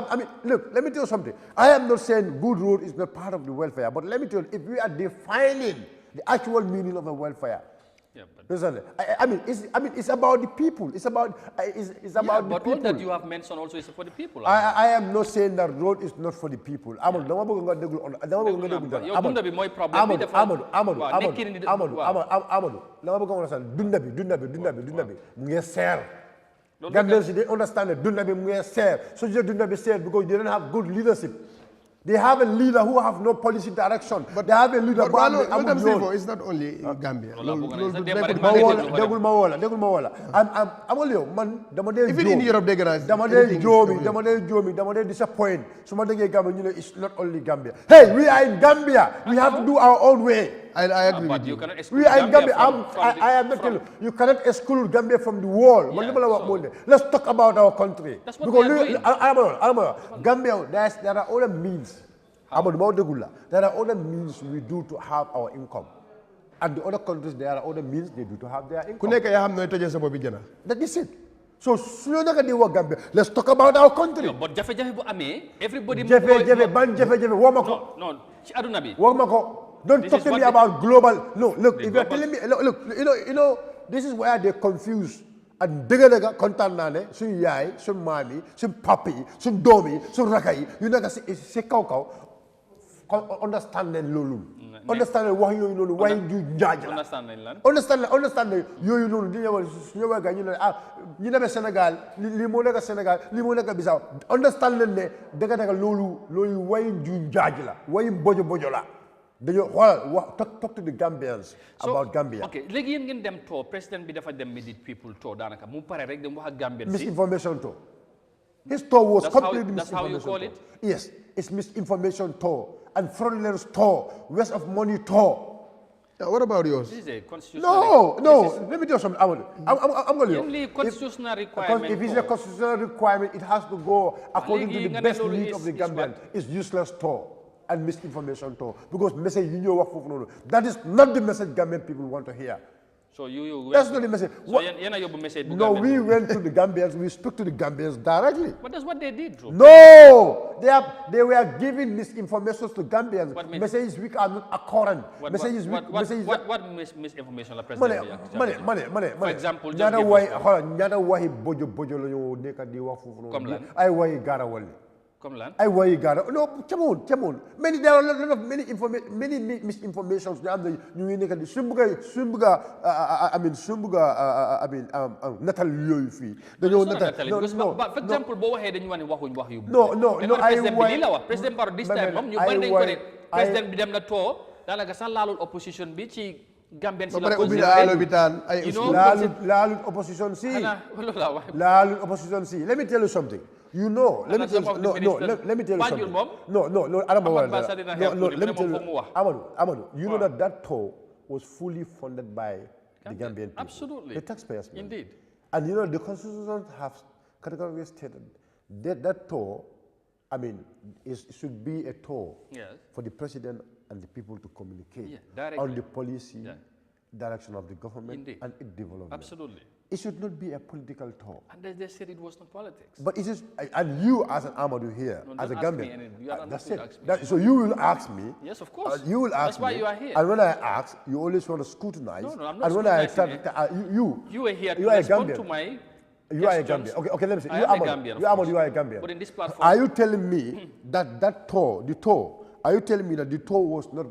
Let me tell you something. I am not saying good road is not part of the welfare, but let me tell you, if we are defining the actual meaning of the welfare, yeah, it's about the people. It's about the people. But all that you have mentioned also is for the people. I am not saying that road is not for the people. Gambians, they understand that so you do not be sad because they don't have good leadership. They have a leader who have no policy direction, but they have a leader. It's not only Gambia. Even in Europe, they disappoint. It's not only Gambia. Hey, we are in Gambia. We have to do our own way. I agree with you. We are in Gambia. I am not telling you. You cannot exclude Gambia from the world. Yeah, let's talk about our country. That's what we are doing. Gambia, there are other means. There are other means we do to have our income. And the other countries, there are other means they do to have their income. That is it. So, let's talk about our country. No, but everybody... Don't talk to me about global. No, look, if you're telling me, look, this is where they confuse. And dega kontaan naa ne suñu yaay suñu maam yi suñu papa yi suñu doom yi suñu raka yi yu nekk si kaw understand leen loolu. Understand leen wax yooyu noonu wax ju njaaj la. Understand leen yooyu noonu di ñëwal suñu ñëwal ga ñu ne ñu demee Sénégal lii moo nekk Sénégal lii moo nekk Bissau understand leen ne dëgg loolu way ju njaaj la way bojo la. Talk to the Gambians about Gambia. Okay, léegi yéen ngeen dem tour président bi dafa dem meet people tour daanaka mu pare rek dem wax ak Gambian si. Misinformation tour. His tour was completely misinformation. That's how you call tour. it? Yes, it's misinformation tour and fraudulence tour, waste of money tour. Yeah, what about yours? This is a constitutional. No. Let me tell you something. I'm going to. Only constitutional requirement. Because if it's a constitutional requirement, it has to go according to the best need of the Gambian. It's useless talk and misinformation talk. Because message you know that is not the message Gambian people want to hear. So that's not the message. Message no, we went to the Gambians. We spoke to the Gambians directly. But that's what they did, bro. No, they were giving misinformation to Gambians. Messages which are not accurate. What misinformation the president? Money. For example, just give us one. Come land. I why you got no, come on. There are a lot of many misinformations. Natal Yofi. But for example, Bow Head and you want to No, President Barrow this time, you President Bidam Nato, Dalaga opposition beachy Gambian opposition see. Let me tell you something. You know, let me tell you something. Amadou, you know that toll was fully funded by the Gambian people. Absolutely. The taxpayers. Indeed. And you know, the constitution have categorically stated that toll, should be a toll for the president and the people to communicate on the policy direction of the government and its development. Absolutely. It should not be a political talk. And they said it was not politics. But it is, and you as an Amadou here, as a Gambian, that's it. So you will ask me. Yes, of course. You will ask me. That's why me, you are here. And when I ask, you always want to scrutinize. No, I'm not and when I start, you are here to respond to my You are a Gambian. Okay, let me say. I am a Gambian. You are a Gambian. But in this platform. Are you telling me that the toll, are you telling me that the toll was not,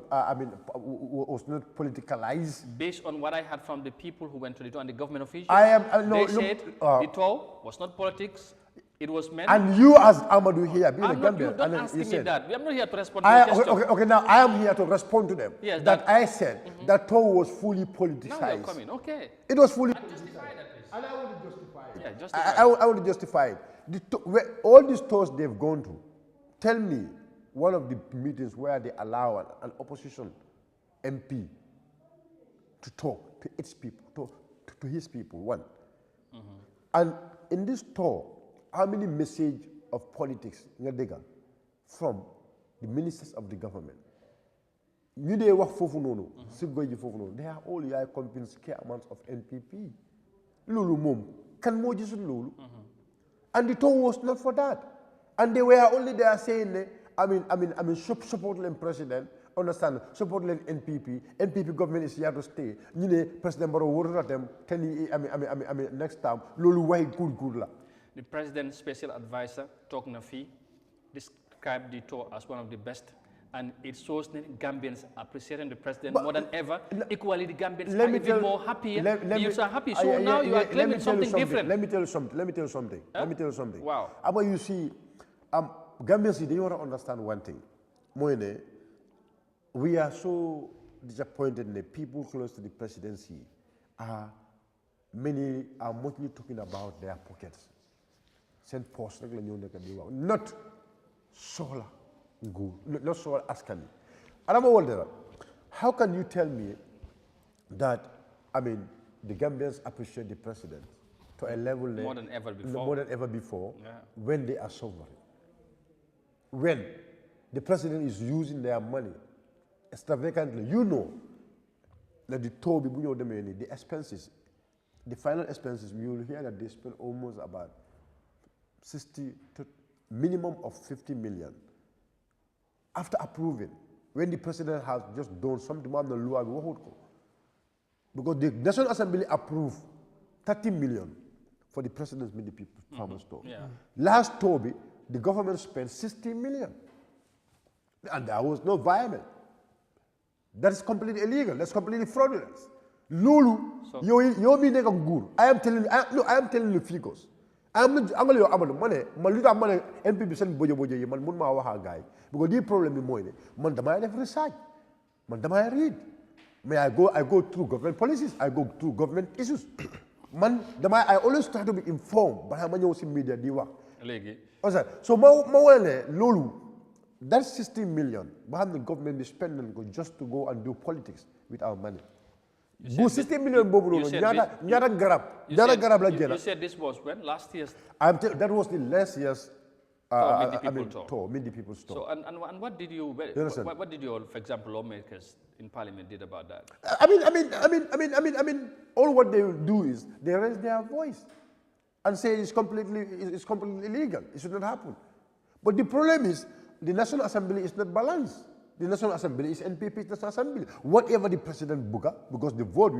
was not politicalized? Based on what I heard from the people who went to the toll and the government officials, they said the toll was not politics. It was meant. And you as Amadou here, being a Gambian, don't ask me that. I'm not here to respond to your question. Okay, now I am here to respond to them. Yes, that I said that toll was fully politicized. Now you're coming, okay. It was fully. Justify that, please. And I want to justify it. Yeah, justify I want to justify it. All these tours they've gone to, tell me one of the meetings where they allow an opposition MP to talk to its people, to his people, one. And in this tour, how many message of politics from the ministers of the government? They are all compensate amounts of NPP. Lulu mum, can more just Lulu. And the tour was not for that. And they were only there saying, support the president, understand, support the NPP. NPP government is here to stay. President Barrow wrote them, next time, Lulu way good la. The president's special advisor, Tok Nafi, described the tour as one of the best. And it shows that Gambians appreciating the president more than ever. Equally, the Gambians are even more happy. You are happy. So now you are claiming something different. Let me tell you something. Wow. But you see, Gambians, they want to understand one thing. Moine, we are so disappointed in the people close to the presidency. Many are mostly talking about their pockets. Send post, not solar. Good. Not so asking. And I'm wondering, how can you tell me that, the Gambians appreciate the president to a level more than ever before, when they are sovereign? When the president is using their money extravagantly, you know that the expenses, the final expenses, you will hear that they spend almost about 60 to minimum of 50 million. After approving, when the president has just done something on the law, because the National Assembly approved 30 million for the president's many people farmers store. Last Toby, the government spent 60 million. And there was no violence. That is completely illegal. That's completely fraudulent. Lulu, you mean good. I am telling you figures. I'm going to have money. Money. NPP send bojo man mun ma waxa gaay because the problem is moy man dama def research man dama read may I go through government policies, I go through government issues. Man I always try to be informed but I ñew ci media di wax legi so ma wone lolu That's 60 million. But the government is spending just to go and do politics with our money. You 60 million bobu you said you said this was when? Last year's? That was the last year's tour. Meet the people's tour. So, and what did you, what did your, for example, lawmakers in parliament did about that? I mean, all what they will do is they raise their voice and say it's completely illegal. It should not happen. But the problem is the National Assembly is not balanced. The National Assembly is NPP's National Assembly. Whatever the president buga, because the vote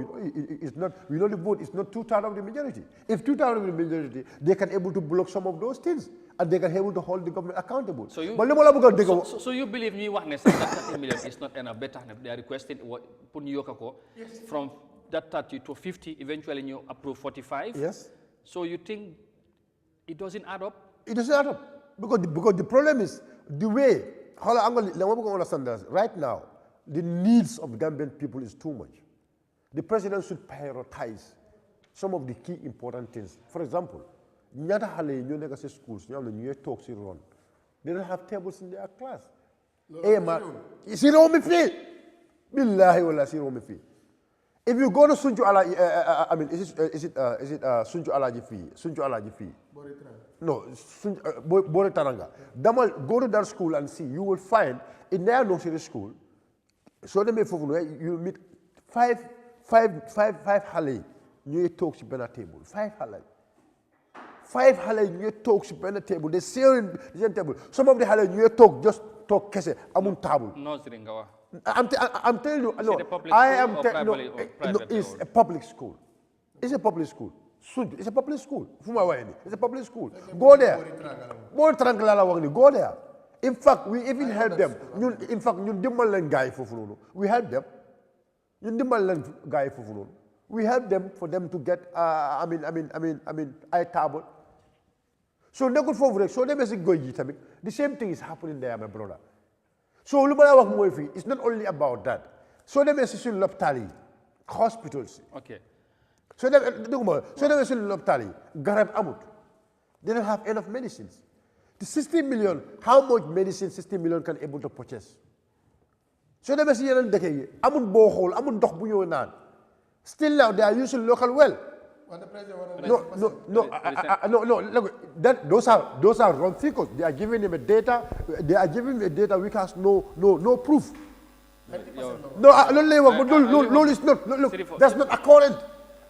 is not, we know the vote is not 2/3 of the majority. If 2/3 of the majority, they can able to block some of those things, and they can able to hold the government accountable. So you, so you believe me, that 30 million is not enough? Better, they are requesting from that 30 to 50. Eventually, you approve 45. Yes. So you think it doesn't add up? It doesn't add up because the problem is the way. Right now, the needs of Gambian people is too much. The president should prioritize some of the key important things. For example, schools, they don't have tables in their class. If you go to Sunju Ala, is it Sunju Alaji fee? No, Bore Taranga. Damal, go to that school and see. You will find in their nursery school, so they may you meet five Hale, you talk to a table. 5 Hale. 5 Hale, you talk to a table. They say in the table. Some of the Hale, you talk, just talk, kese, amun table. I'm telling you, no, I am telling you, it's a public school. It's a public school. It's a public school. It's a public school. Go there. Go there. In fact, we even help them. In fact, we help them. We help them for them to get, eye table. So the same thing is happening there, my brother. So it's not only about that. So they message hospitals. Okay. So they message garab amut. They don't have enough medicines. The 60 million, how much medicine 60 million can able to purchase? So they message amut bohol, amut doh bunyo nan. Still now they are using local well. No. Those are wrong figures. They are giving him a data. They are giving him a data which has no proof. No, it's not. Look, that's not accurate.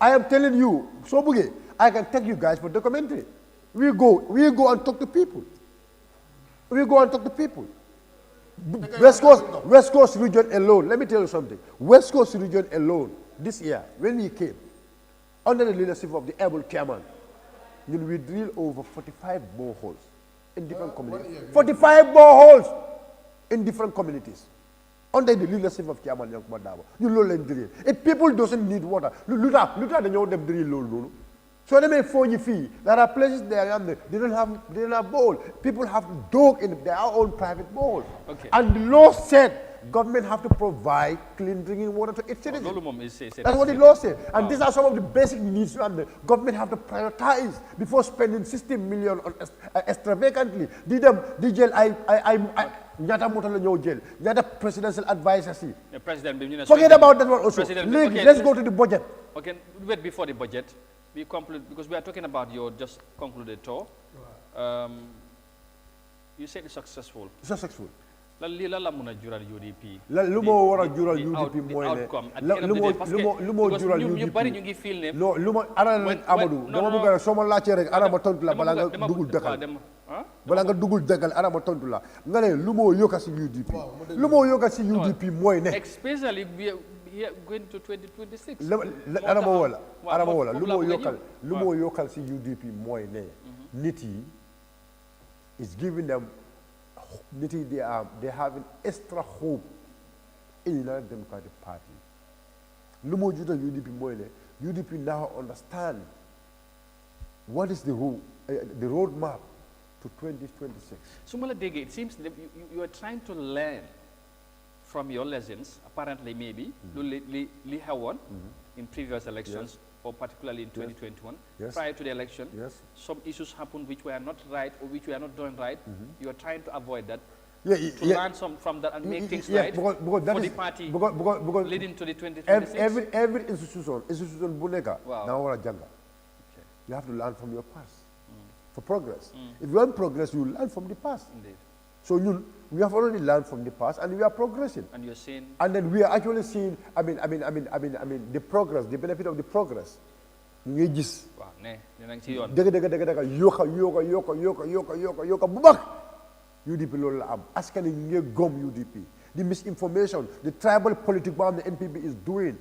I am telling you. So Buge, I can take you guys for documentary. We go and talk to people. West Coast region alone. Let me tell you something. West Coast region alone this year when we came. Under the leadership of the able chairman, we drill over 45 boreholes in different communities. 45 boreholes in different communities. Under the leadership of Chairman Yankuma Dabo. If people doesn't need water, look at the them drill. So they may phone you fee. There are places there they don't have bowl. People have to dog in their own private bowls. Okay. And the law said government have to provide clean drinking water to its citizens. That's what the law said. And these are some of the basic needs and the government have to prioritize before spending 60 million on extravagantly. Presidential advisors. Forget about that one also. Let's go to the budget. Okay, wait before the budget. We conclude because we are talking about your just concluded tour. You said it's successful. Successful. La jural UDP. UDP mooy ne lumo jural UDP bari ñu ngi feel ne non luma Amadou dama bëgg soma laacé rek ara ma tontu la bala nga dugul dëkkal ara ma tontu la nga ne lumo yoka ci UDP UDP mooy ne especially we are going to 2026 ara ma wala lumo yokal ci UDP mooy ne nit yi is giving them they having extra hope in the United Democratic Party. Lumo Juda UDP now understand what is the roadmap to 2026. Sumala Dege, it seems that you are trying to learn from your lessons, apparently maybe, Li Hawan in previous elections, or particularly in 2021, prior to the election, some issues happened which were not right or which were not done right. You are trying to avoid that. to learn some from that and make things right because that for is, the party because leading to the 2026? every institution bu nekk Wow. da nga war a jàng. You have to learn from your past for progress. If you want progress, you learn from the past. Indeed. So we have already learned from the past, and we are progressing. And you're seeing, And then we are actually seeing, the progress, the benefit of the progress. ñu ngi gis. waaw ne dinañ ci yoon. dëgg yokka bu baax. UDP loolu la am askan wi ñu ngi gom UDP. The misinformation, the tribal politics boo xam ne NPP is doing.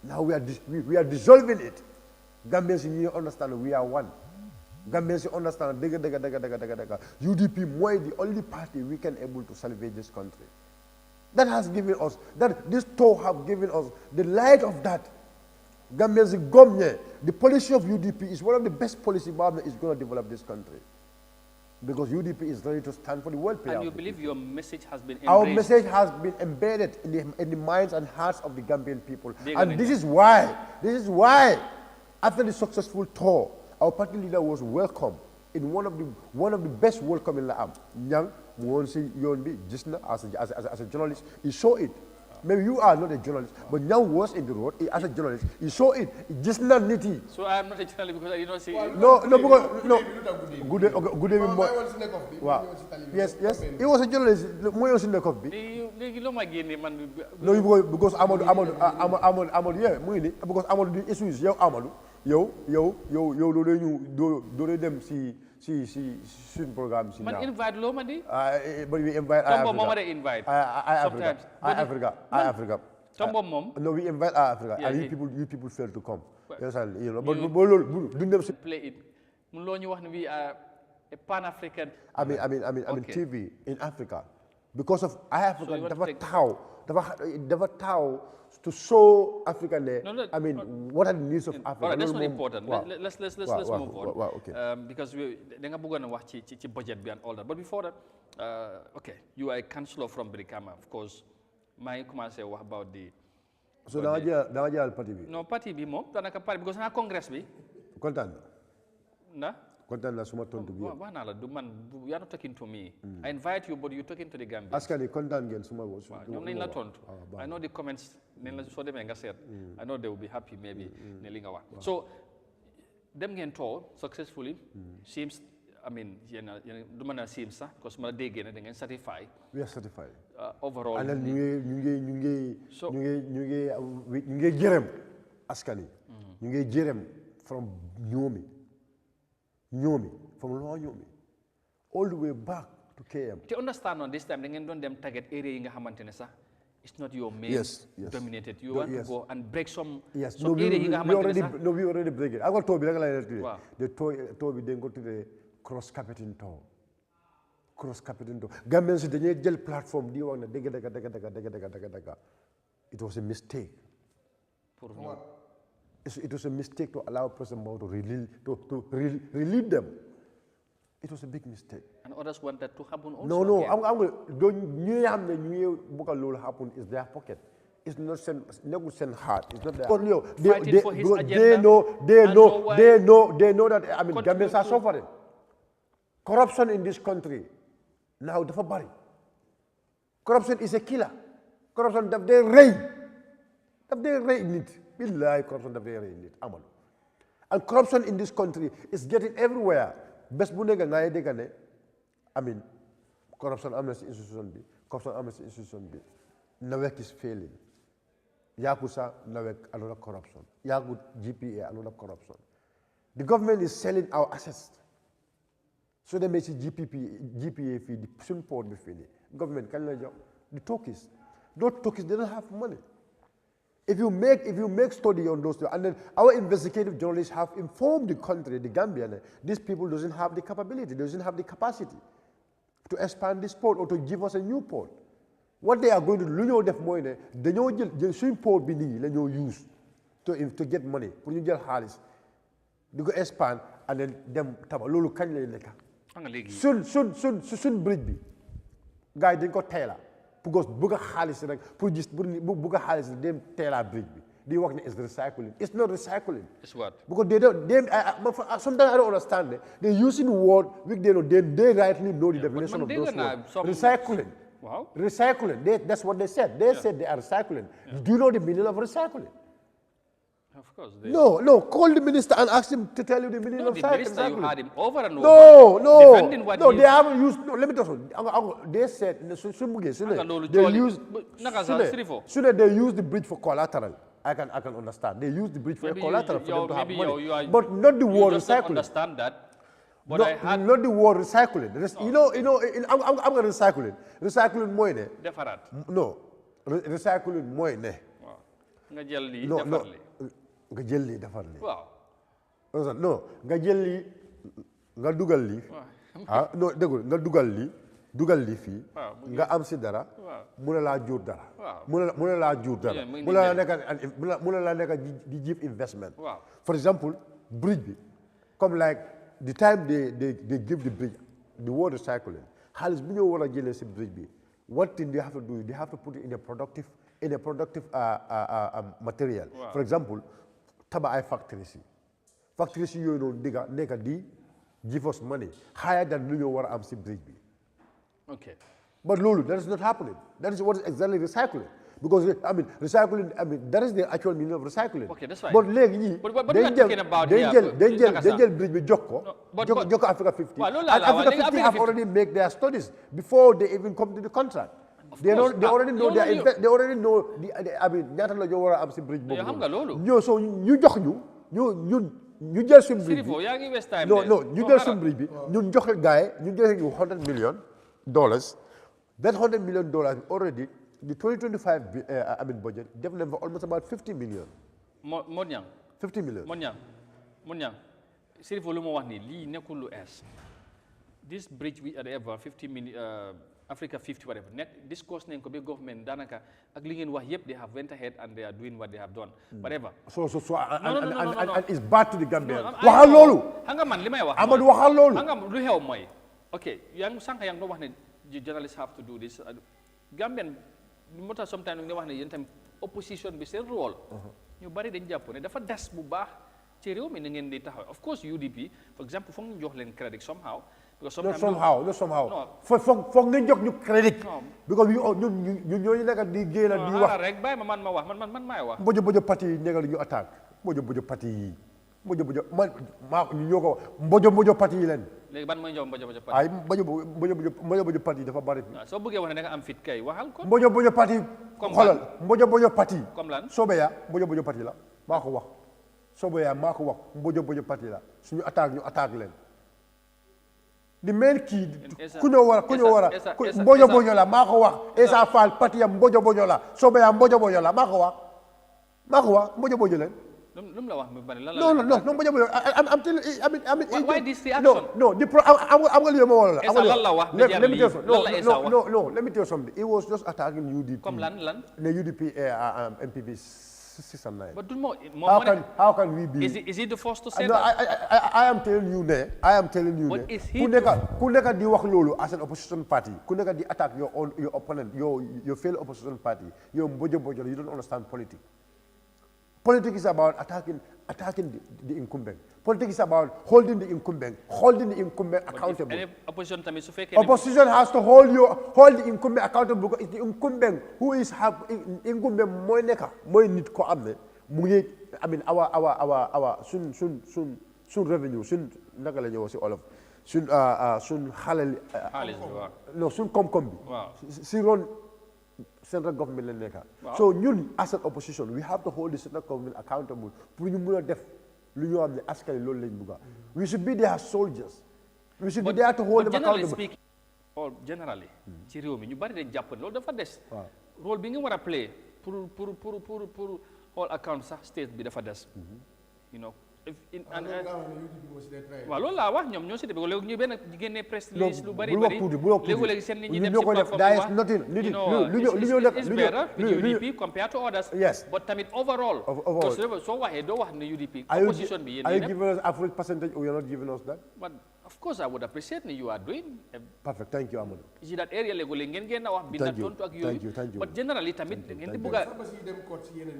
Now we are dissolving it. Gambians you understand we are one. Gambians you understand UDP mooy the only party we can able to salvage this country. That has given us, that this tour have given us the light of that. Gambians the policy of UDP is one of the best policy that is going to develop this country. Because UDP is ready to stand for the welfare. And you believe your message has been embraced? Our message has been embedded in the minds and hearts of the Gambian people. And this is why, after the successful tour, our party leader was welcomed in one of the best welcome in Laam. Nyang, Mwonsi Yonbi, Jisna, as a journalist, he saw it. Maybe you are not a journalist, but Nyang was in the road as a journalist. He saw it. Jisna Niti. So I am not a journalist because I did not see it. No. Good evening. Yes. He was a journalist. No, because Amadou, yeah, because Amadou, the issue is Amadou. Yo, do them see program. Man invite lo madi. But we invite Tombo mom they invite. Eyeafrica. Tombo mom. No, we invite Eyeafrica, Yeah, and you people fail to come. Yes, you know. But Play it. Mun lo ñu wax ne we are a pan-African. I mean, TV in Africa, because of Eyeafrica, never tau to show Africa there. What are the needs of Africa? All right, that's not important. Let's move on. Wow, okay. Because we denga buga na wax ci budget bi and all that. But before that, okay, you are a councillor from Brikama, of course. May commencé wax about the. So da nga jël parti bi. No, parti bi mom danaka parti because na congress bi. Kontaan na. Kontaan na suma tontu bi. Wax na la du man you are not talking to me. I invite you but you talking to the Gambia. Askani kontaan ngeen suma wo. ñoom nañ la tontu. I know the comments nañ la so demee nga seet. I know they will be happy maybe ne li nga wax. So dem ngeen tour successfully. Seems du mën a seems sax because su ma la déggee ne da ngeen certify. We are certified. Overall. And then ñu ngi jërëm askan yi. ñu ngi jërëm from ñoomi from Lower Ñoomi all the way back to KM. To understand on this time da ngeen doon dem target area yi nga xamante ne sax it's not your main dominated. You want to go and break some area yi nga xamante ne sax. No, we already break it. I got told the tour bi dañ ko tuddee cross capital tour. Gambians si dañuy jël plateforme di wax ne dëgg. It was a mistake. Pour ñoom. It was a mistake to allow President Mao to relieve them. It was a big mistake. And others want that to happen also. No. Ñu xam ne ñu bëgg loolu happen is their pocket. It's not send heart. It's not their. Fighting for his agenda. They know that Gambians are suffering. Corruption in this country now dafa bari. Corruption is a killer. Corruption daf dee rey nit. Billahi corruption daf dee rey nit amul. And corruption in this country is getting everywhere. Bés bu nekk ngay dégg ne corruption am na si institution bi. NAWEC is failing. Yakusa, NAWEC, another corruption. Yakut, GPA, another corruption. The government is selling our assets. So they make GPA fee, the sun port be fee. Government can let you. The Turkish, those Turkish, they don't have money. If you make study on those, and then our investigative journalists have informed the country, the Gambia, these people doesn't have the capability, doesn't have the capacity to expand this port or to give us a new port. What they are going to do, lu ñoo def mooy ne dañoo jël suñ port bi nii la ñoo use to get money pour ñu jël xaalis di ko expand and then dem tabax loolu kañ lay nekk. Sun bridge bi gars yi dañ ko teela because bëgg a xaalis rek pour gis bëgg a xaalis dem teela bridge bi di wax ne is recycling. It's not recycling. It's what? Because they don't. Sometimes I don't understand it. They're using the word which they know. They rightly know the definition of those words. Recycling. Wow. Recycling. That's what they said. They said they are recycling. Do you know the meaning of recycling? Of course. No. Call the minister and ask him to tell you the meaning of recycling. The minister, you had him over and over. Defending what they haven't used. No, let me tell you. They said they use the bridge for collateral. I can understand. They use the bridge for collateral for them to have money. But not the word recycling. Understand that. But not the word recycling. I'm going to recycle it. Recycling mooy ne. Defaraat. No. Recycling mooy ne. Nga jël lii defar lii. Nga jël lii defar lii. Waaw. Non, nga jël lii nga dugal lii. Non dégul nga dugal lii fii. Nga am si dara. Mu ne laa jur dara. Mu ne laa jur dara. Mu ne laa nekk di give investment. For example, bridge bi comme like the time they give the bridge the word recycling xaalis bu ñu war a jëlee si bridge bi one thing they have to do they have to put it in a productive material. For example tabax ay factories yi yooyu noonu digga nekk di give us money higher than lu ñu war a am si bridge bi. Okay. But loolu that is not happening. That is what is exactly recycling. Because recycling, that is the actual meaning of recycling. Okay, that's fine. But léegi ñii dañ jël bridge bi jox ko Africa 50. And Africa 50 have already made their studies before they even come to the contract. They already know ñaata la ñu war a am si bridge boobu. Xam nga loolu. So ñu jox ñu jël suñu bridge bi. yaa ngi waste time. Non, ñu jël suñu bridge bi ñun jox gars yi ñu joxe ñu $100 million. That $100 million already the 2025 budget gave them for almost about 50 million. Monyang. 50 million. Monyang. Sirif lu mo wax ni li nekul lu es. This bridge we ever 50 million Africa 50 whatever. This cost nañ ko be government danaka ak li ngeen wax yep they have went ahead and they are doing what they have done. Whatever. And it's bad to the Gambia. Waxal lolu. Hanga man limay wax. Amadou waxal lolu. Hanga lu xew moy. Okay, yang sank yang do wax ne journalists have to do this. Gambian moo tax sometimes nga wax ne yéen tamit opposition bi seen rôle ñu bari dañ jàpp ne dafa des bu baax ci réew mi na ngeen di taxaw of course UDP for example foog ñu jox leen crédit somehow because not somehow foog ngeen jox ñu crédit because ñun ñooñu nekk di génn di wax rek bàyyi ma man ma wax man maay wax mbojo parti yi nekk ñu attaque mbojo parti yi man ñu ñoo ko mbojo parti yi leen léegi ban mooy mbojo parti ay mbojo parti dafa bari soo bëggee wax ne da nga am fit kay waxal ko mbojo parti xoolal mbojo parti comme lan Sobeya mbojo parti la maa ko wax Sobeya maa ko wax mbojo parti la suñu ñu attaque leen di mel kii ku ñoo war a mbojo la maa ko wax Essa Fall parti ya mbojo la Sobeya mbojo la maa ko wax mbojo leen Lum la wax mu bari lan la no mbojo I'm telling why this reaction no I'm going to la Essa lan la wax let me tell you something it was just attacking UDP comme lan the UDP MPP 6 and 9 but how can we be is it the first to say no, that I am telling you ne ku nekk di wax loolu as an opposition party ku nekk di attack your opponent your fellow opposition party your mbojo you don't understand politics. Politics is about attacking the incumbent. Politics is about holding the incumbent accountable. Opposition has to hold the incumbent accountable because it's the incumbent who is incumbent mooy nekka mooy nit ko am ne mu ngi our sun revenue sun naka la ñëw si olof sun xalal non sun koom-koom bi si ron central government la nekka so ñun as an opposition we have to hold the central government accountable pour ñu mën a def lu ñu am ne askan loolu lañ bëgg we should be their soldiers we should be there to hold them accountable generally ci réew mi ñu bari dañ jàpp loolu dafa des rôle bi nga war a play pour all account sax state bi dafa des you know waaw loolu laa wax ñoom ñoo si def léegi ñu benn génne press release lu bari léegi seen nit ñi dem si plateforme is better with UDP compared to others but tamit overall soo waxee doo wax ne UDP opposition bi are you giving us average percentage or you're not giving us that Of course, I would appreciate you are doing. Perfect. Thank you, Amadou. Is that area legally ngeen na wax binda tontu ak yoyu. But generally tamit ngeen di buga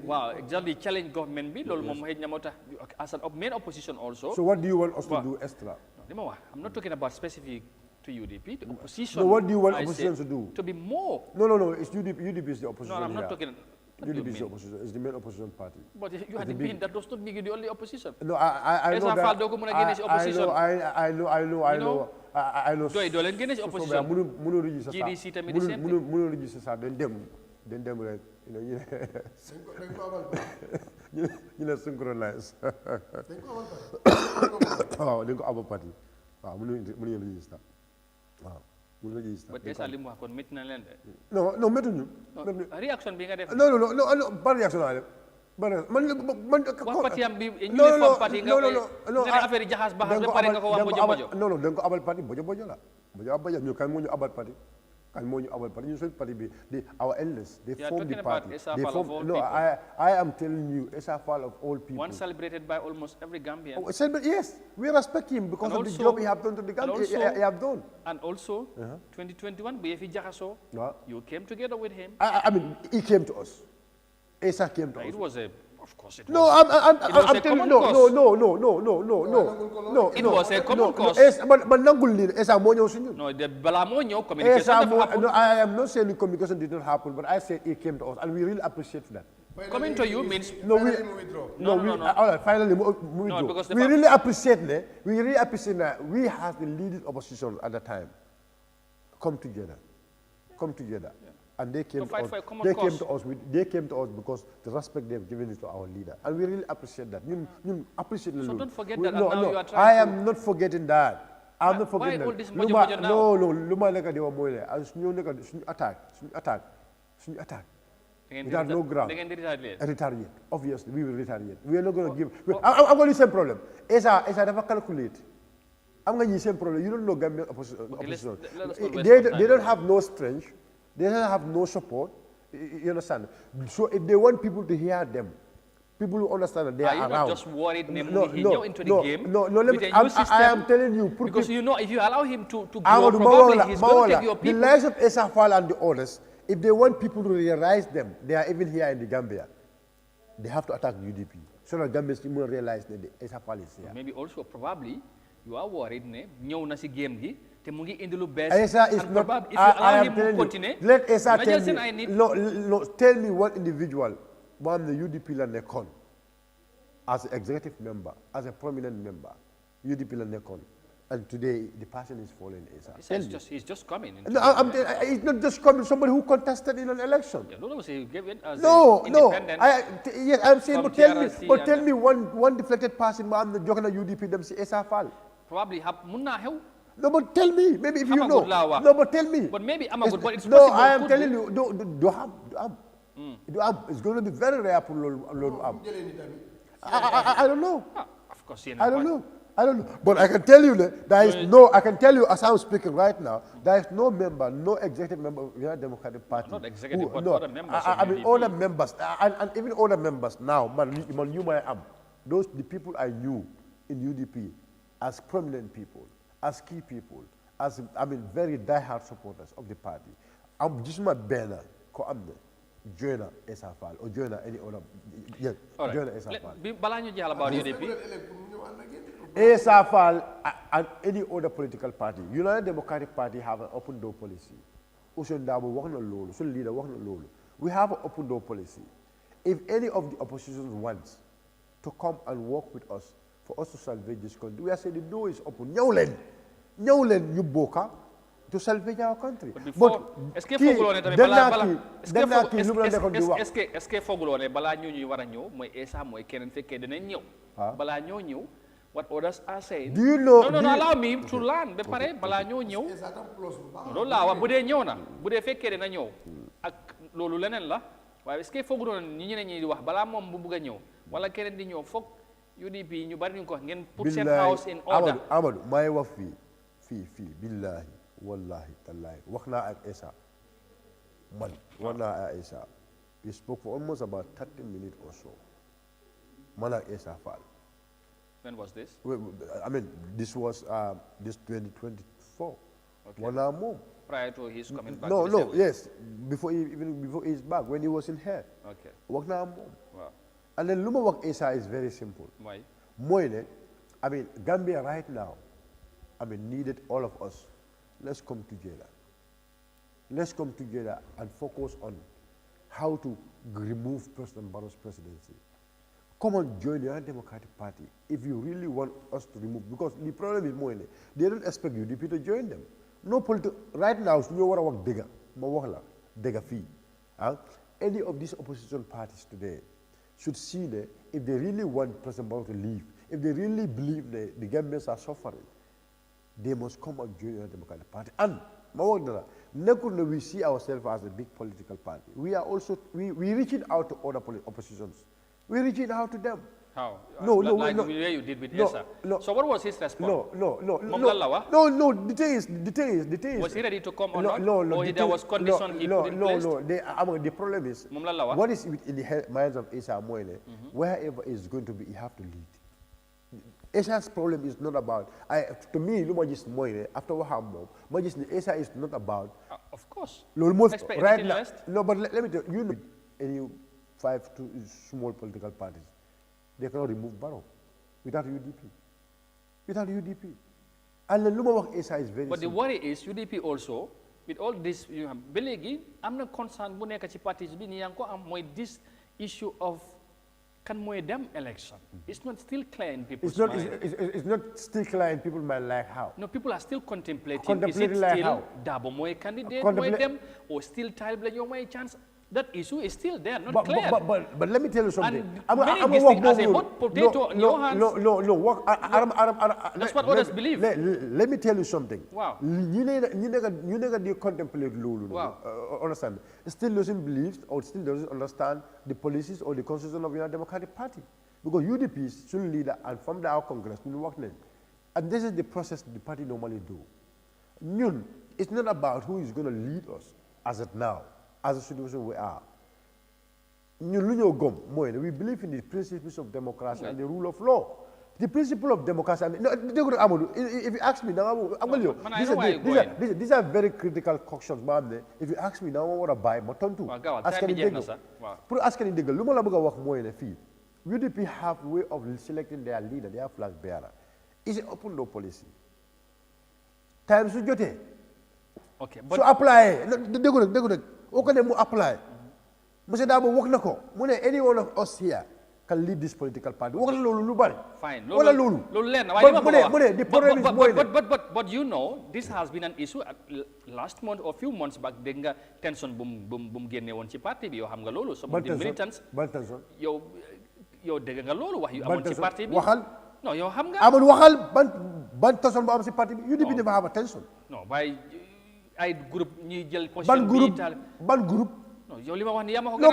wow, exactly challenge government bi lolu mom xej na motax as an main opposition also. So what do you want us to do extra? I'm not talking about specific to UDP, the opposition. No, what do you want opposition to do? To be more. No, it's UDP is the opposition. No, I'm not talking. UDP is the opposition. It's the main opposition party. But you are the main. That does not make you the only opposition. No, I know that. I know. Do you against opposition? Munu register. GDC tamit the same thing. Munu register sa den dem rek. You know synchronize. Waaw, dañ ko abal parti. Waaw, munu register. Waaw. But esa limu kon met na len. No, metuñu. Reaction bi nga def. No, ban reaction la def. Man wax parti am bi uniform parti nga nga affaire jaxas baxas ba pare nga ko wax bojo. Non, dañ ko abal parti bojo la. Bojo ñu kan mo ñu abal parti. Kan mo ñu abal parti ñu sol parti bi our elders they form the party. No, I am telling you it's a fall of all people. One celebrated by almost every Gambian. Yes, we respect him because of the job he have done to the Gambia. He have done. And also 2021 we fi jaxaso. You came together with him. I mean he came to us. Esa came to us. It was of course it was. No, I'm telling you, no. It was a common cause. But nangul li Esa mo ñew suñu. No, the bala mo ñew communication happened. No, I am not saying communication did not happen, but I said it came to us and we really appreciate that. Coming to you means No. All right, finally we withdraw. Because We really appreciate that we have the leading opposition at the time come together. And they came to us. They came to us because the respect they've given it to our leader, and we really appreciate that. You appreciate the. So don't forget that. Now you are trying. I am not forgetting that. I'm not forgetting all this that. mojo now? No. Luma neka dewa moile. As new neka attack. It has no ground. Retaliate. Obviously, we will retaliate. We are not going to give. I'm going to the same problem. Esa never calculate. I'm going to the same problem. You don't know Gambian opposition. They don't have no strength. They don't have no support. You understand? So if they want people to hear them, people who understand that they are around. Are you not just worried into the game? No, I am telling you. Because you know, if you allow him to grow, probably he's going to take your people. The lives of Esafal and the others, if they want people to realize them, they are even here in the Gambia. They have to attack UDP. So that Gambians will realize that Esafal is here. Maybe also, probably, you are worried, ñew na ci game gi. Esa is not. I am telling you. Let Esa tell me. No. Tell me one individual, one the UDP Landekon, as an executive member, as a prominent member, UDP Landekon, and today the person is falling. Esa. He's just coming. No, he's not just coming. Somebody who contested in an election. Yeah, no. He gave it as independent. Yes, I'm saying. But tell me one deflected person. I'm the joke na UDP. Them say Esa fall. Probably munna hew. No, but tell me. Maybe if you know. No, but tell me. But maybe I'm a good. But it's possible. No, I am telling you. Do have. It's going to be very rare for Lord. I don't know. Of course, I don't know. But I can tell you that there is no. I can tell you as I'm speaking right now. There is no member, no executive member of the United Democratic Party. Not executive, but other members. I mean, other members, and even other members now. Man, you might have the people I knew in UDP as prominent people, as key people, as very die-hard supporters of the party. I'm just my banner. Join SFL or join any other. Yeah, join SFL. Balanyo jala about UDP. SFL and any other political party. United Democratic Party have an open door policy. We have an open door policy. If any of the opposition wants to come and work with us for us to salvage this country, we are saying the door is open. Nyaulen, you boka. To salvage our country. But est-ce que fogulone bala ñu wara ñew moy Essa moy kenen fekke dina ñew bala ñoo ñew what others are saying. Do you know? No, allow me to learn be pare bala ñoo ñew do la wa budé ñew na budé fekke dina ñew ak lolu leneen la waye est-ce que fogulone ñi ñene ñi di wax bala mom bu bëgga ñew wala kenen di ñew fokk UDP ñu bari ñu ko ngeen put set house in order. Amadou may wax fi billahi wallahi tallahi waxna ak Essa man waxna ak Essa we spoke for almost about 30 minutes or so man ak Essa Fall When was this? I mean, this was this 2024. Okay. One hour more. Prior to his coming back. No, to the no, Assembly? yes, even before he's back, when he was in here. Okay. One hour more. Wow. And then Luma work Asa is very simple. Why? Moine, I mean, Gambia right now, I mean, needed all of us. Let's come together. Let's come together and focus on how to remove President Barrow's presidency. Come on, join the Democratic Party if you really want us to remove, because the problem is Moine, they don't expect UDP to join them. No political, right now, you want to work bigger fee. Any of these opposition parties today should see that if they really want President Barrow to leave, if they really believe that the Gambians are suffering, they must come and join the Democratic Party. And we see ourselves as a big political party. We are also, we reaching out to other oppositions. We're reaching out to them. How? No, like no. the way you did with No, Esa. no. So what was his response? No. No. The thing is. Was he ready to come or no, not? No, or there was condition he put in place? No. The problem is, what is in the minds of Esa Moile, wherever it's going to be, you have to lead. Esa's problem is not about, to me, after what happened, Esa is not about. Of course. Right now. No, but let me tell you, any 5 to small political parties, they cannot remove Barrow without UDP. Without UDP. And the Luma work Esa is very But simple. the worry is UDP also, with all this, I'm not concerned with parties this issue of can them election. It's not still clear in people's mind. It's not still clear in people's mind like how. No, people are still contemplating. Contemplating is it like still how? Dabo Moy candidate, Moy them, or still Tile your way chance? That issue is still there, not clear. But let me tell you something. And many this thing as a hot potato in your hands. No. That's what others believe. Let me tell you something. Wow. You never contemplate Lulu. Wow. Understand? Still doesn't believe or still doesn't understand the policies or the constitution of the Democratic Party. Because UDP is still leader and from our Congress, we work then. And this is the process the party normally do. It's not about who is going to lead us as of now. As a situation we are. We believe in the principles of democracy and the rule of law. The principle of democracy, if you ask me now, these are very critical questions. If you ask me now, what I buy, UDP have a way of selecting their leader, their flag bearer. It's an open door policy. Times you get it. Okay, but so apply. Okay, apply. Any one of us here can lead this political party. Fine. But you know, this has been an issue last month or few months back. Denga tension boom gene one party. You have lolo. Some of the militants. Yo denga lolo. Why you among party? No, you have. Among wakal tension ba among party. You didn't never have a tension. No, by I group ni jël position ban group no yow lima wax ni yama ko no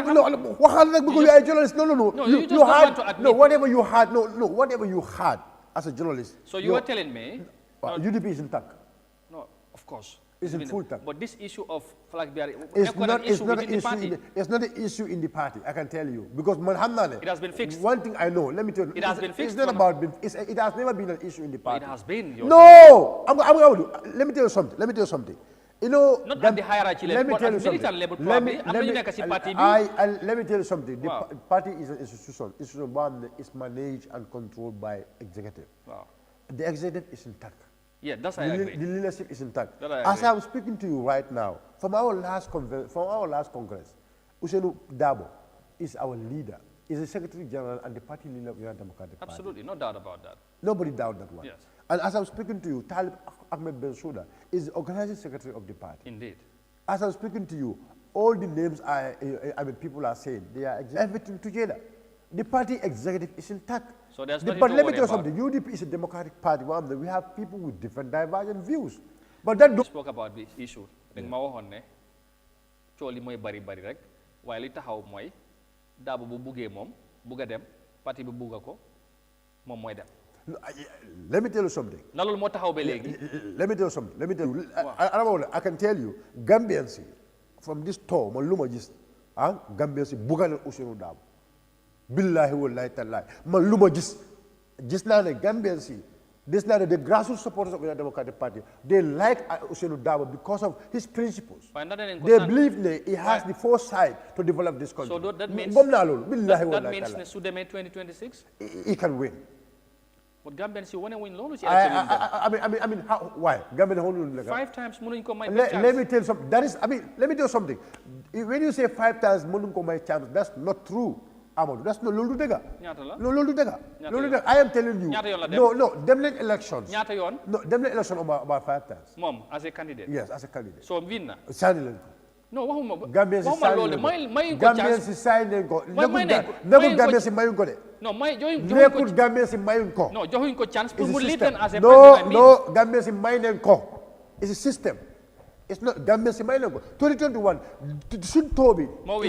waxal rek because you are a journalist you had whatever you had as a journalist so you are telling me UDP is intact no of course it's in full tank but this issue of flag bearing it's not an issue in the party I can tell you because it has been fixed one thing I know let me tell you it has been fixed it's not about it has never been an issue in the party it has been no let me tell you something you know, not at the hierarchy level, but at military level, probably. Let me tell you something. The party is an institution. Institution is managed and controlled by executive. Wow. The executive is intact. Yeah, that's I agree. The leadership is intact. As I'm speaking to you right now, from our last congress, Usenu Dabo is our leader. Is the Secretary General and the party leader of the Democratic Party. Absolutely, no doubt about that. Nobody doubt that one. Yes. And as I'm speaking to you, Talib Ahmed Bensouda is the organizing secretary of the party. Indeed. As I'm speaking to you, all the names people are saying, they are everything together. The party executive is intact. So there's nothing but to let me worry tell you about. something. UDP is a democratic party. We have people with different divergent views. But that don't spoke about this issue. Deng ma waxon ne cioli moy bari rek waye li taxaw moy Dabo bu buggee mom bugga dem parti bi bugga ko mom moy dem. Let me tell you something. Let me tell you something. I can tell you, Gambians from this tour, Gambians bugan Usenu Dabo. Billahi wallahi tallahi. Just now, the Gambians, this now the grassroots supporters of the Democratic Party, they like Ousainou Darboe because of his principles. They believe that he has the foresight to develop this country. So that means that means Sudeme 2026 he can win. But Gambians you want to win loan. I mean, how, why? Gambians 5 times let me tell you something. That is, let me tell you something. When you say 5 times my chance, that's not true. That's no lolu dega. No lolu dega. I am telling you. No, them elections. No, them election about 5 times. Mom, as a candidate. Yes, as a candidate. So win na. No, Gambians is signing go. Gambians mayun ko de. No, Gambians mayun ko. No, joxuñ ko chance pour mu lead as a president. No, Gambians mayun ko. It's a system. It's not Gambians mayun ko. 2021 should Toby. Mo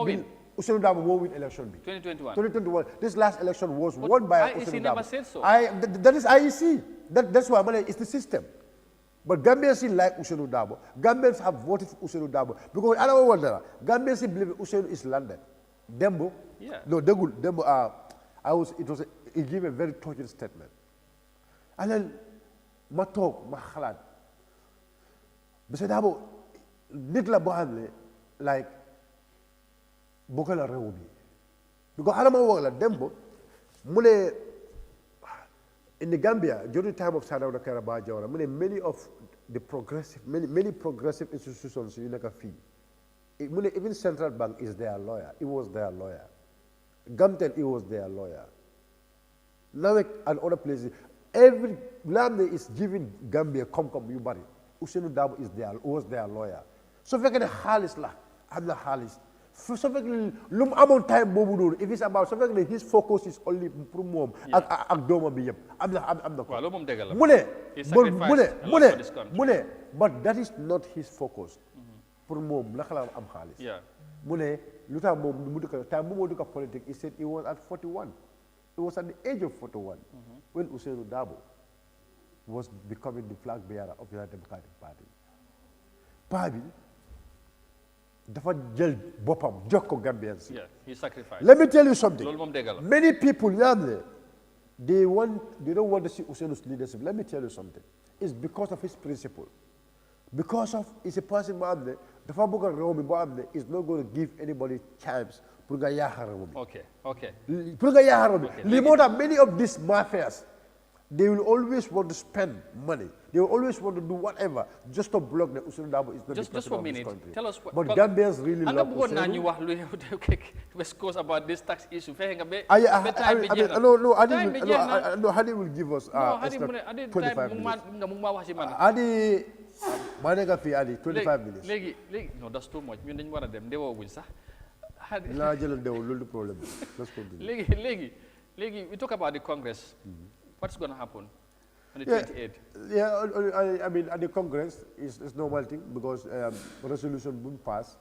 win. Ousainou Darboe will win election. 2021. This last election was won by Ousainou Darboe. never said so. That is IEC. That's why I'm saying it's the system. But Gambians like Ousainou Darboe. Gambians have voted for Ousainou Darboe because I don't wonder. Gambians believe Ousainou is landed. Dembo. Yeah. No, Dembo. He gave a very touching statement. And then, ma talk, ma khalat. But Darboe, nitla bohanle like. Bokala Rewobi. Because Alama Wala Dembo, Mune in the Gambia, during the time of Sadao Karabah Jawara, many of the progressive, many progressive institutions in the fee. Even Central Bank is their lawyer. It was their lawyer. Gamtel, it was their lawyer. Now and other places, every land is giving Gambia come Yubari. Ousainou Darboe was their lawyer. So if I get a halis la, I'm not halis. So lum amon time bobu if it's about something his focus is only pour mom ak doma bi yeb am na ko lo mom degal mune but that is not his focus pour mom la xala am xaliss mune luta mom mu dëkk time mo dëkk politique he said he was at 41 he was at the age of 41 when Ousainou Darboe was becoming the flag bearer of the Democratic Party dafa jël bopam jox ko Gambians. Yeah, he sacrificed. Let me tell you something. Many people they don't want to see Ousainu's leadership. Let me tell you something. It's because of his principle. Because of he's a person dafa bëgg réew mi bo amne is not going to give anybody chance pour nga yaakaar réew mi. Okay. Pour nga yaakaar réew mi. Li motax many of these mafias they will always want to spend money. They will always want to do whatever just to block the Ousainou Darboe is not just for a minute. Tell us what. But Gambians really love Ousainou. West Coast about this tax issue. No, Hadi will give us 25 minutes. Hadi 25 minutes. No, that's too much. They were with Let's continue. We talk about the Congress. What's going to happen on the 28th? Yeah, I mean, at the Congress, it's normal thing because resolution won't pass.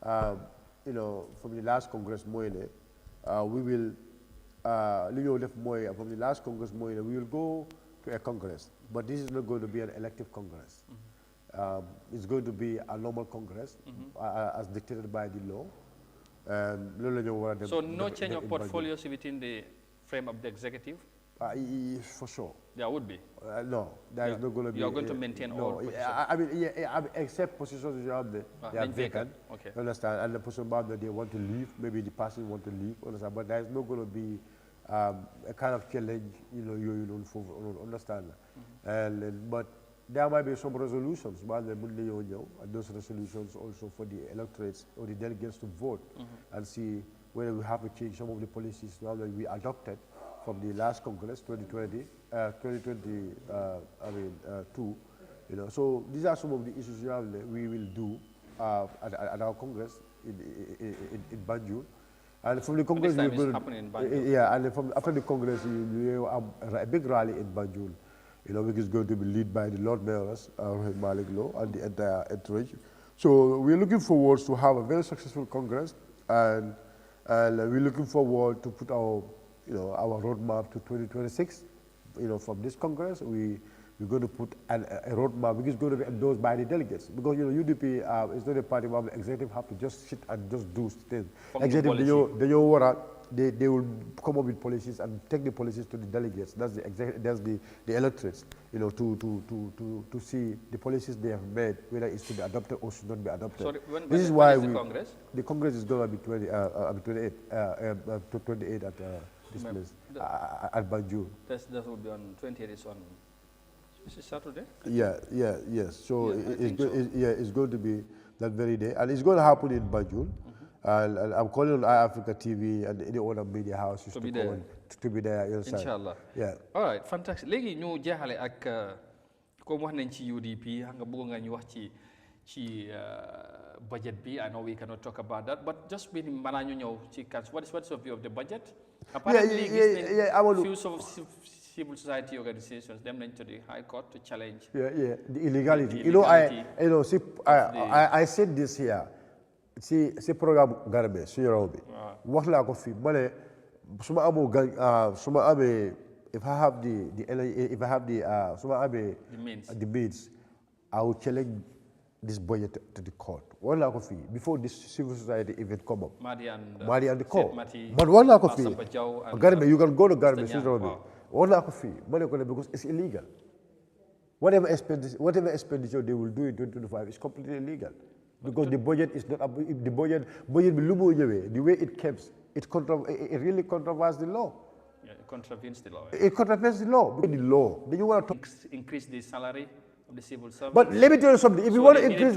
From the last Congress, we will, from the last Congress, we will go to a Congress. But this is not going to be an elective Congress. It's going to be a normal Congress, as dictated by the law. So no change of portfolios within the frame of the executive? For sure. There would be? No, there is not going to be. You are going to maintain all positions? Except positions they are vacant. Okay. Understand? And the person that they want to leave, maybe the person want to leave, understand? But there is not going to be a kind of challenge, you don't understand? But there might be some resolutions, and those resolutions also for the electorates or the delegates to vote and see whether we have to change some of the policies now that we adopted from the last Congress, 2022. So these are some of the issues we will do at our Congress in Banjul. And from the Congress, this time is happening in Banjul. Yeah, and after the Congress, we have a big rally in Banjul, which is going to be led by the Lord Mayors, Rohit Malik Law, and the entire entourage. So we're looking forward to have a very successful Congress, and we're looking forward to put our roadmap to 2026. From this Congress, we're going to put a roadmap which is going to be endorsed by the delegates. Because UDP is not a party where the executive have to just sit and just do things. Executive, they they will come up with policies and take the policies to the delegates. That's the electorates, to see the policies they have made, whether it's to be adopted or should not be adopted. Sorry, this is why the Congress? The Congress is going to be 28 at this place at Banjul. That will be on 28. Is it Saturday? Yes. So it's going to be that very day, and it's going to happen in Banjul. And I'm calling on Eyeafrica TV and any other media houses to be there. Inshallah. Yeah. All right, fantastic. Léegi ñu jeexale ak comme wax nañ ci UDP nga bëgg nga ñu wax ci budget bi. I know we cannot talk about that, but just be mën ñu ñëw ci what's your view of the budget? Apparently, few civil society organizations them nañ to the High Court to challenge. The illegality. I said this here. Si programme Gambia si yoro bi wax la ko fi mané suma amo suma amé if I have the means I will challenge this budget to the court. Wax la ko fi before this civil society event come up. Madi and the court. But wax la ko fi Gambia, you can go to Gambia si yoro bi. Wax la ko fi mané ko because it's illegal. Whatever expenditure they will do in 2025 is completely illegal. Because the budget is not the budget the way it comes, it really contravenes the law. Yeah, it contravenes the law. It contravenes the law. The law. Then you want to increase the salary of the civil servants. But let me tell you something. If you want to increase,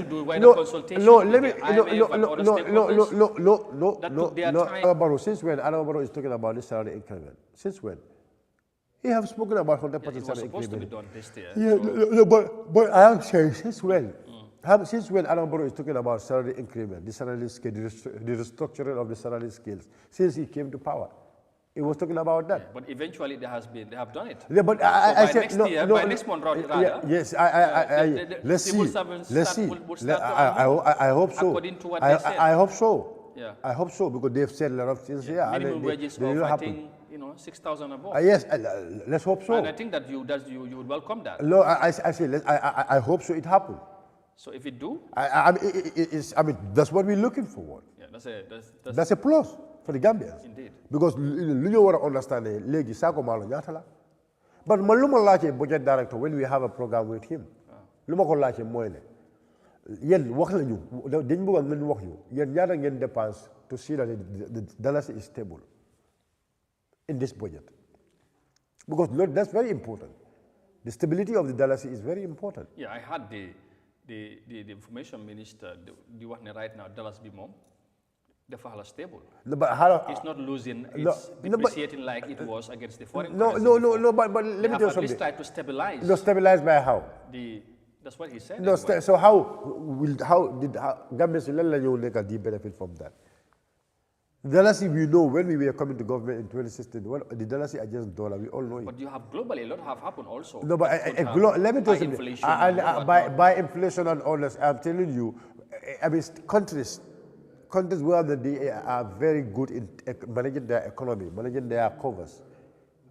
Since when Adama is talking about this salary increment? Since when? He have spoken about 100% salary increment. It was supposed to be done this year. Yeah, but I am saying since when? Since when Adama is talking about salary increment, the salary scale, the restructuring of the salary scales, since he came to power, he was talking about that. Yeah, but eventually they have done it. Yeah, but I said by next month, rather. Yes, let's see. I hope so. According to what they said. I hope so. Yeah. I hope so because they've said a lot of things here. Minimum wages of I think 6,000 above. Yes, let's hope so. And I think that you would welcome that. No, I say I hope so. It happened. So if it do, I mean, that's what we're looking for. Yeah, that's a plus for the Gambians. Indeed. Because you want to understand legi sako malo nyatala. But maluma lache budget director when we have a program with him. Luma ko lache moyne. Yen wax lañu dañ bëgg ngeen wax ñu yen ñaata ngeen dépense to see that the dalasi is stable in this budget. Because that's very important. The stability of the dalasi is very important. Yeah, I had the information minister, the one right now, Dallas Bimom, the file is stable. No, but it's not losing, it's depreciating like it was against the foreign currency. No, but let me tell you something. At least try to stabilize. No, stabilize by how? That's what he said. No, so how did Gambia benefit from that? The Dalasi, we know when we were coming to government in 2016, the Dalasi against dollar, we all know it. But you have globally, a lot have happened also. No, but let me tell you something. By inflation and all this, I'm telling you, I mean, countries where they are very good in managing their economy, managing their covers,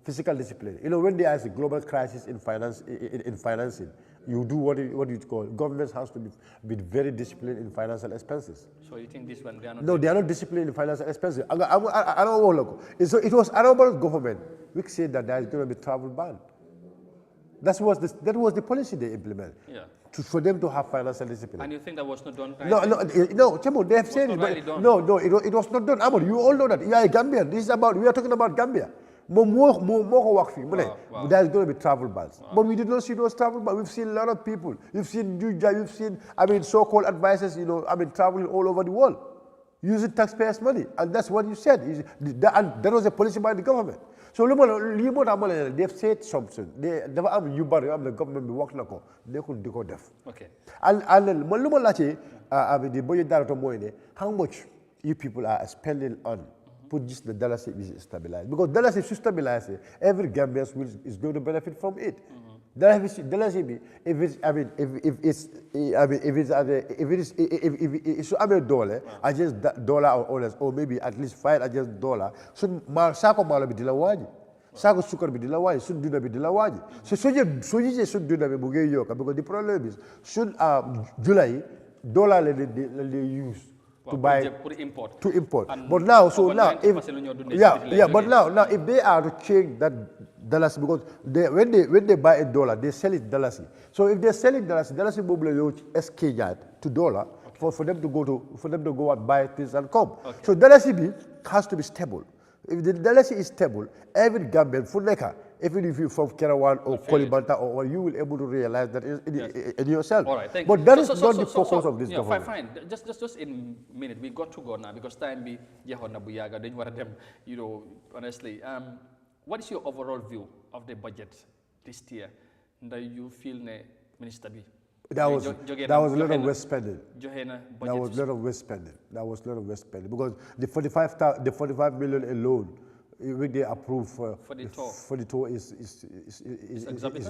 physical discipline. When there is a global crisis in financing, you do what you call, governments has to be very disciplined in financial expenses. So you think this one, they are not? No, they are not disciplined in financial expenses. I don't know. It was Arabic government which said that there is going to be travel ban. That was the policy they implemented. Yeah. For them to have financial discipline. And you think that was not done right? No, Chemo, they have said it. Really it was not done. Amor, you all know that. You are a Gambian. We are talking about Gambia. There's going to be travel bans. But we did not see those travel bans. We've seen a lot of people. You've seen Juja, you've seen, so-called advisors, traveling all over the world, using taxpayers' money. And that's what you said. And that was a policy by the government. So they've said something. The government be working on they could do def. Okay. And the budget director, how much you people are spending on put just the Dallas is stabilized. Because Dallas is stabilized, every Gambian is going to benefit from it. Dallas if it's $1 against dollar or less, or maybe at least $5 against dollar, so sako malo bi dilawaji. Sako sukar bi dilawaji, should do bi dilawaji. So should do bi bugeyoka because the problem is should July dollar they use to buy import. To import. And but now, so now, if but now, if they are to change that dollars, because when they buy $1, they sell it dollars. So if they sell it dollars will exchange to dollar for them to go and buy things and come. Okay. So dollars has to be stable. If the dollars is stable, every Gambian full even if you're from Kerawan or Kolibanta or you will able to realize that in yourself. All right, thank you. But that is not the focus of this government. Fine. Just in a minute, we got to go now because time be jehona buyaga. Then what them, honestly. What is your overall view of the budget this year? Do you feel Minister B? That was a lot of waste spending. That was a lot of waste spending. Because the 45 million alone, when they approve for the tour is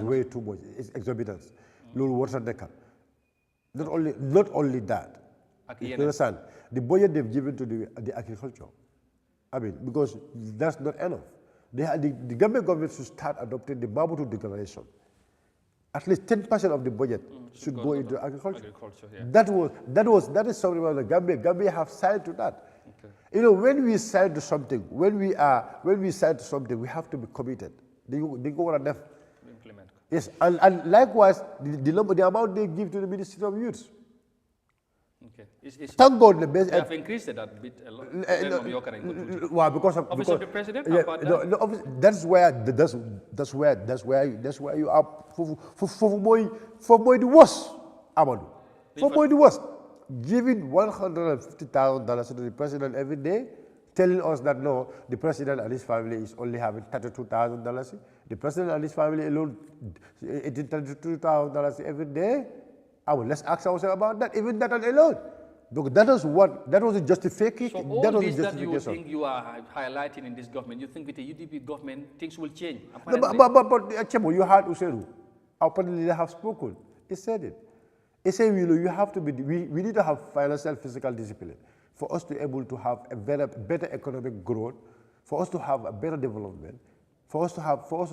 way too much. It's exorbitant. Not only that. You understand? The budget they've given to the agriculture. I mean, because that's not enough. The Gambia government should start adopting the Maputo Declaration. At least 10% of the budget should go into agriculture. Yeah. That is something about the Gambia. Gambia have signed to that. Okay. When we sign to something, we have to be committed. They go on and implement. Yes, and likewise, the amount they give to the Ministry of Youth. Okay. Thank God the best. They have increased it a bit a lot. Well, because of Office of the President. That's where you are for the worst, Amadou. For the worst, giving $150,000 to the president every day, telling us that no, the president and his family is only having $32,000. The president and his family alone eating $32,000 every day. Let's ask ourselves about that, even that alone. Because that was a justification. So all this that you think you are highlighting in this government, you think with the UDP government, things will change? No, but Chemo, you heard Useru. Our party leader have spoken. He said it. He said, you have to be, we need to have financial physical discipline for us to be able to have a better economic growth, for us to have a better development, for us to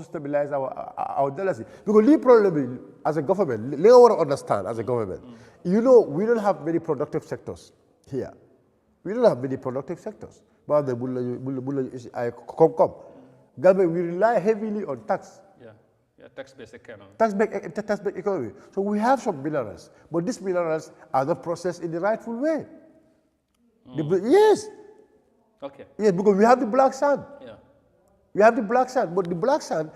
stabilize our dollars. Because the problem as a government, they want to understand as a government, we don't have many productive sectors here. We don't have many productive sectors. But the Gambia, we rely heavily on tax. Yeah, tax-based economy. Tax-based economy. So we have some minerals, but these minerals are not processed in the rightful way. Yes. Okay. Yes, because we have the black sand. Yeah. We have the black sand, but the black sand,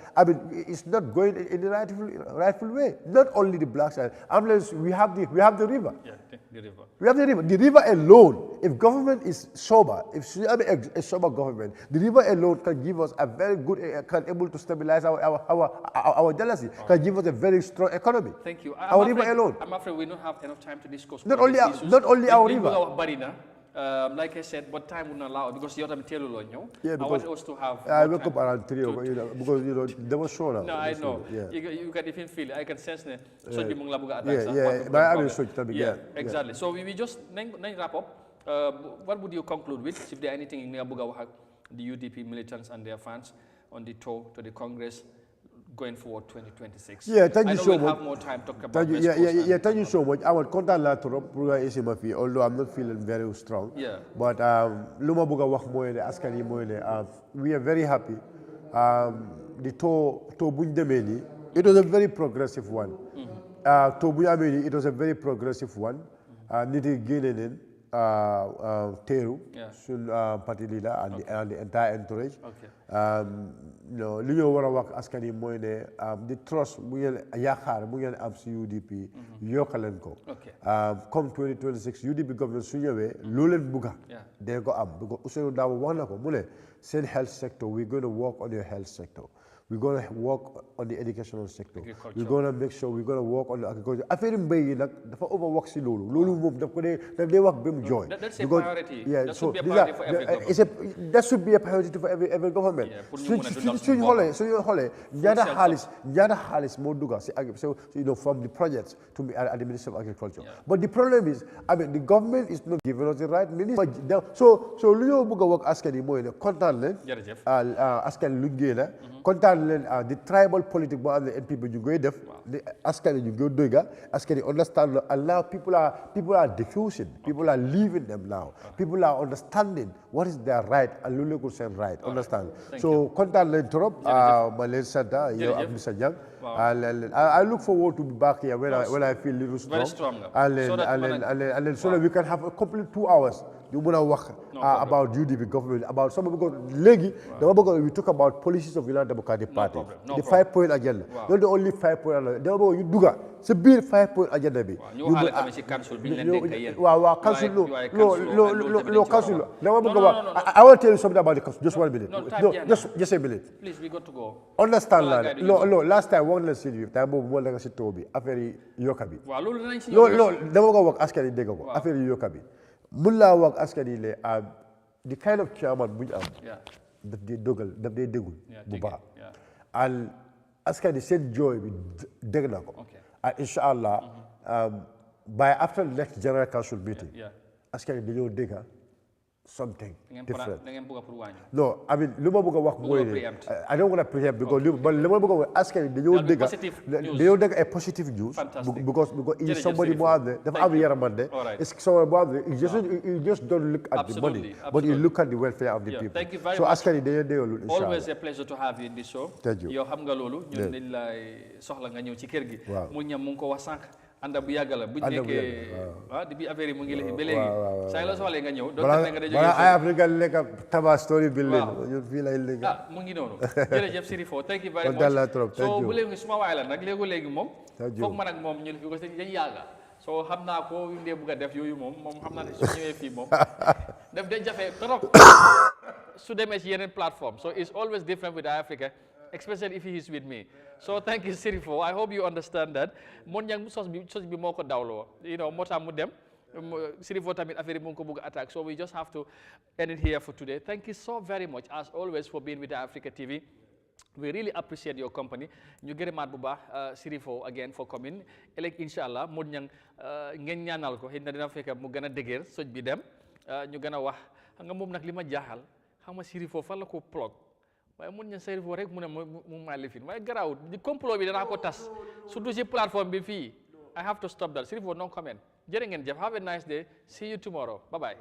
it's not going in the rightful way. Not only the black sand, unless we have the river. Yeah, the river. We have the river. The river alone, if government is sober, if we have a sober government, the river alone can give us a very good, can able to stabilize our jealousy, can give us a very strong economy. Thank you. Our river alone. I'm afraid we don't have enough time to discuss. Not only our river. Like I said, but time wouldn't allow it because you're yeah, I want us to have. I wake up around 3 because they were sure now. No, I know. Yeah. You can even feel it. I can sense it. Yeah, exactly. So we just wrap up. What would you conclude with? If there anything in the UDP militants and their fans on the tour to the Congress going forward 2026. Yeah, thank you so much. We'll have more time to talk about thank you so much. I want contact la trop pour Isimafi, although I'm not feeling very strong. Yeah. But luma buga wax moy ne askani moy ne we are very happy. The tour buñ demé ni, it was a very progressive one. Tour buñ amé ni, it was a very progressive one. Niti gene nen Teru, sun party leader and the entire entourage. Okay. Li ñu wara wax askani moy ne the trust mu ngeen yaakaar mu ngeen am ci UDP yokkalen ko. Comme 2026 UDP government su ñëwee loo leen bugga dañ ko am because Ousseynou Dabo wax na ko mu ne seen health sector we're going to work on your health sector. We're going to work on the educational sector. We're going to make sure we're going to work on the agriculture. Affaire mbay yi nag dafa overwork si loolu moom daf day wax ba mu join. That's a priority. Yeah, that should be a priority for every government. That should be a priority for every government. Suñ xoolee ñaata xaalis moo dugga si from the projects to at the Ministry of Agriculture. But the problem is, the government is not giving us the right minister. So lu ñoo bëgg a wax askan yi mooy ne kontaan leen askan lu ngeen kontaan understand the tribal politics boo xam ne NPP ñu koy def askan wi ñu koy dégga askan wi understand and now people are diffusing people are leaving them now people are understanding what is their right and lu nekkul seen right understand so kontaan leen trop ma leen sant yow ak Mr Jang I look forward to be back here when I feel a little strong and then so that we can have a complete 2 hours you mën a wax about UDP government about some because léegi dama bëgg we talk about policies of United Democratic Party the 5-point agenda not the only 5-point agenda dama bëgg ñu dugga sa biir 5-point agenda bi ñu xaale tamit ci council bi ñu leen dénk yéen waaw council lo council dama bëgg wax I will tell you something about the council just 1 minute just a minute please we got to go understand la last time wax na si time boobu moo nekk si taw bi affaire yi yokka bi waaw loolu dinañ ci dama bëgg wax askan yi dégg ko affaire yi yokka bi mun laa wax askan yi le the kind of chairman bu ñu am daf dee dogal daf dee dégul bu baax and askan yi seen jooy bi dégg na ko and incha allah by after the next general council meeting askan yi dañoo dégga something different no I mean lu ma bëgg a wax mooy I don't want to preempt because li ma bëgg a wax askan yi dañoo dégg a positive news because he is somebody boo xam ne dafa am yaramande is somebody boo xam ne he just don't look at the money but he look at the welfare of the people so askan yi dañoo dégg loolu incha allah always a pleasure to have you in this show yow xam nga loolu ñun dañ lay soxla nga ñëw ci kër gi mu ñam mu ngi ko wax sànq anda bu yàgg la bu ñu nekkee depuis affaire yi mu ngi léegi ba léegi saa la soxlee nga ñëw doon nga da jógee Eyeafrica lekk taba story bi leen ñun fii lay léegi mu ngi noonu jërëjëf Sirifo thank you very much so bu léegi suma waay la nag léegi moom foog man ak moom ñun fi ko dañ yàgga so xam naa ko yu ndee bugg a def yooyu moom xam naa ne su ñëwee fii moom def day jafe trop su demee ci yeneen plateforme so it's always different with Eyeafrica especially if he is with me. So thank you, Sirifo. I hope you understand that. Mon yang sos bi moko dawlo. You know, mota mu dem. Sirifo tamit affaire mu ko bëgg attack. So we just have to end it here for today. Thank you so very much as always for being with Eyeafrica TV. We really appreciate your company. Ñu gërëmaat bu baax Sirifo again for coming. Ëllëg inshallah mon yang ngeen ñaanal ko xëy na dina fekk mu gën a dëgër soj bi dem. Ñu gën a wax xam nga moom nag li ma jaaxal xam nga Sirifo fan la ko plug. waaye mun ña Sirifo rek mu ne mu maa lifin waaye garaaw di complot bi danaa ko tas surtout ci plateforme bi fii I have to stop that Sirifo no comment jërë ngeen jëf have a nice day see you tomorrow bye bye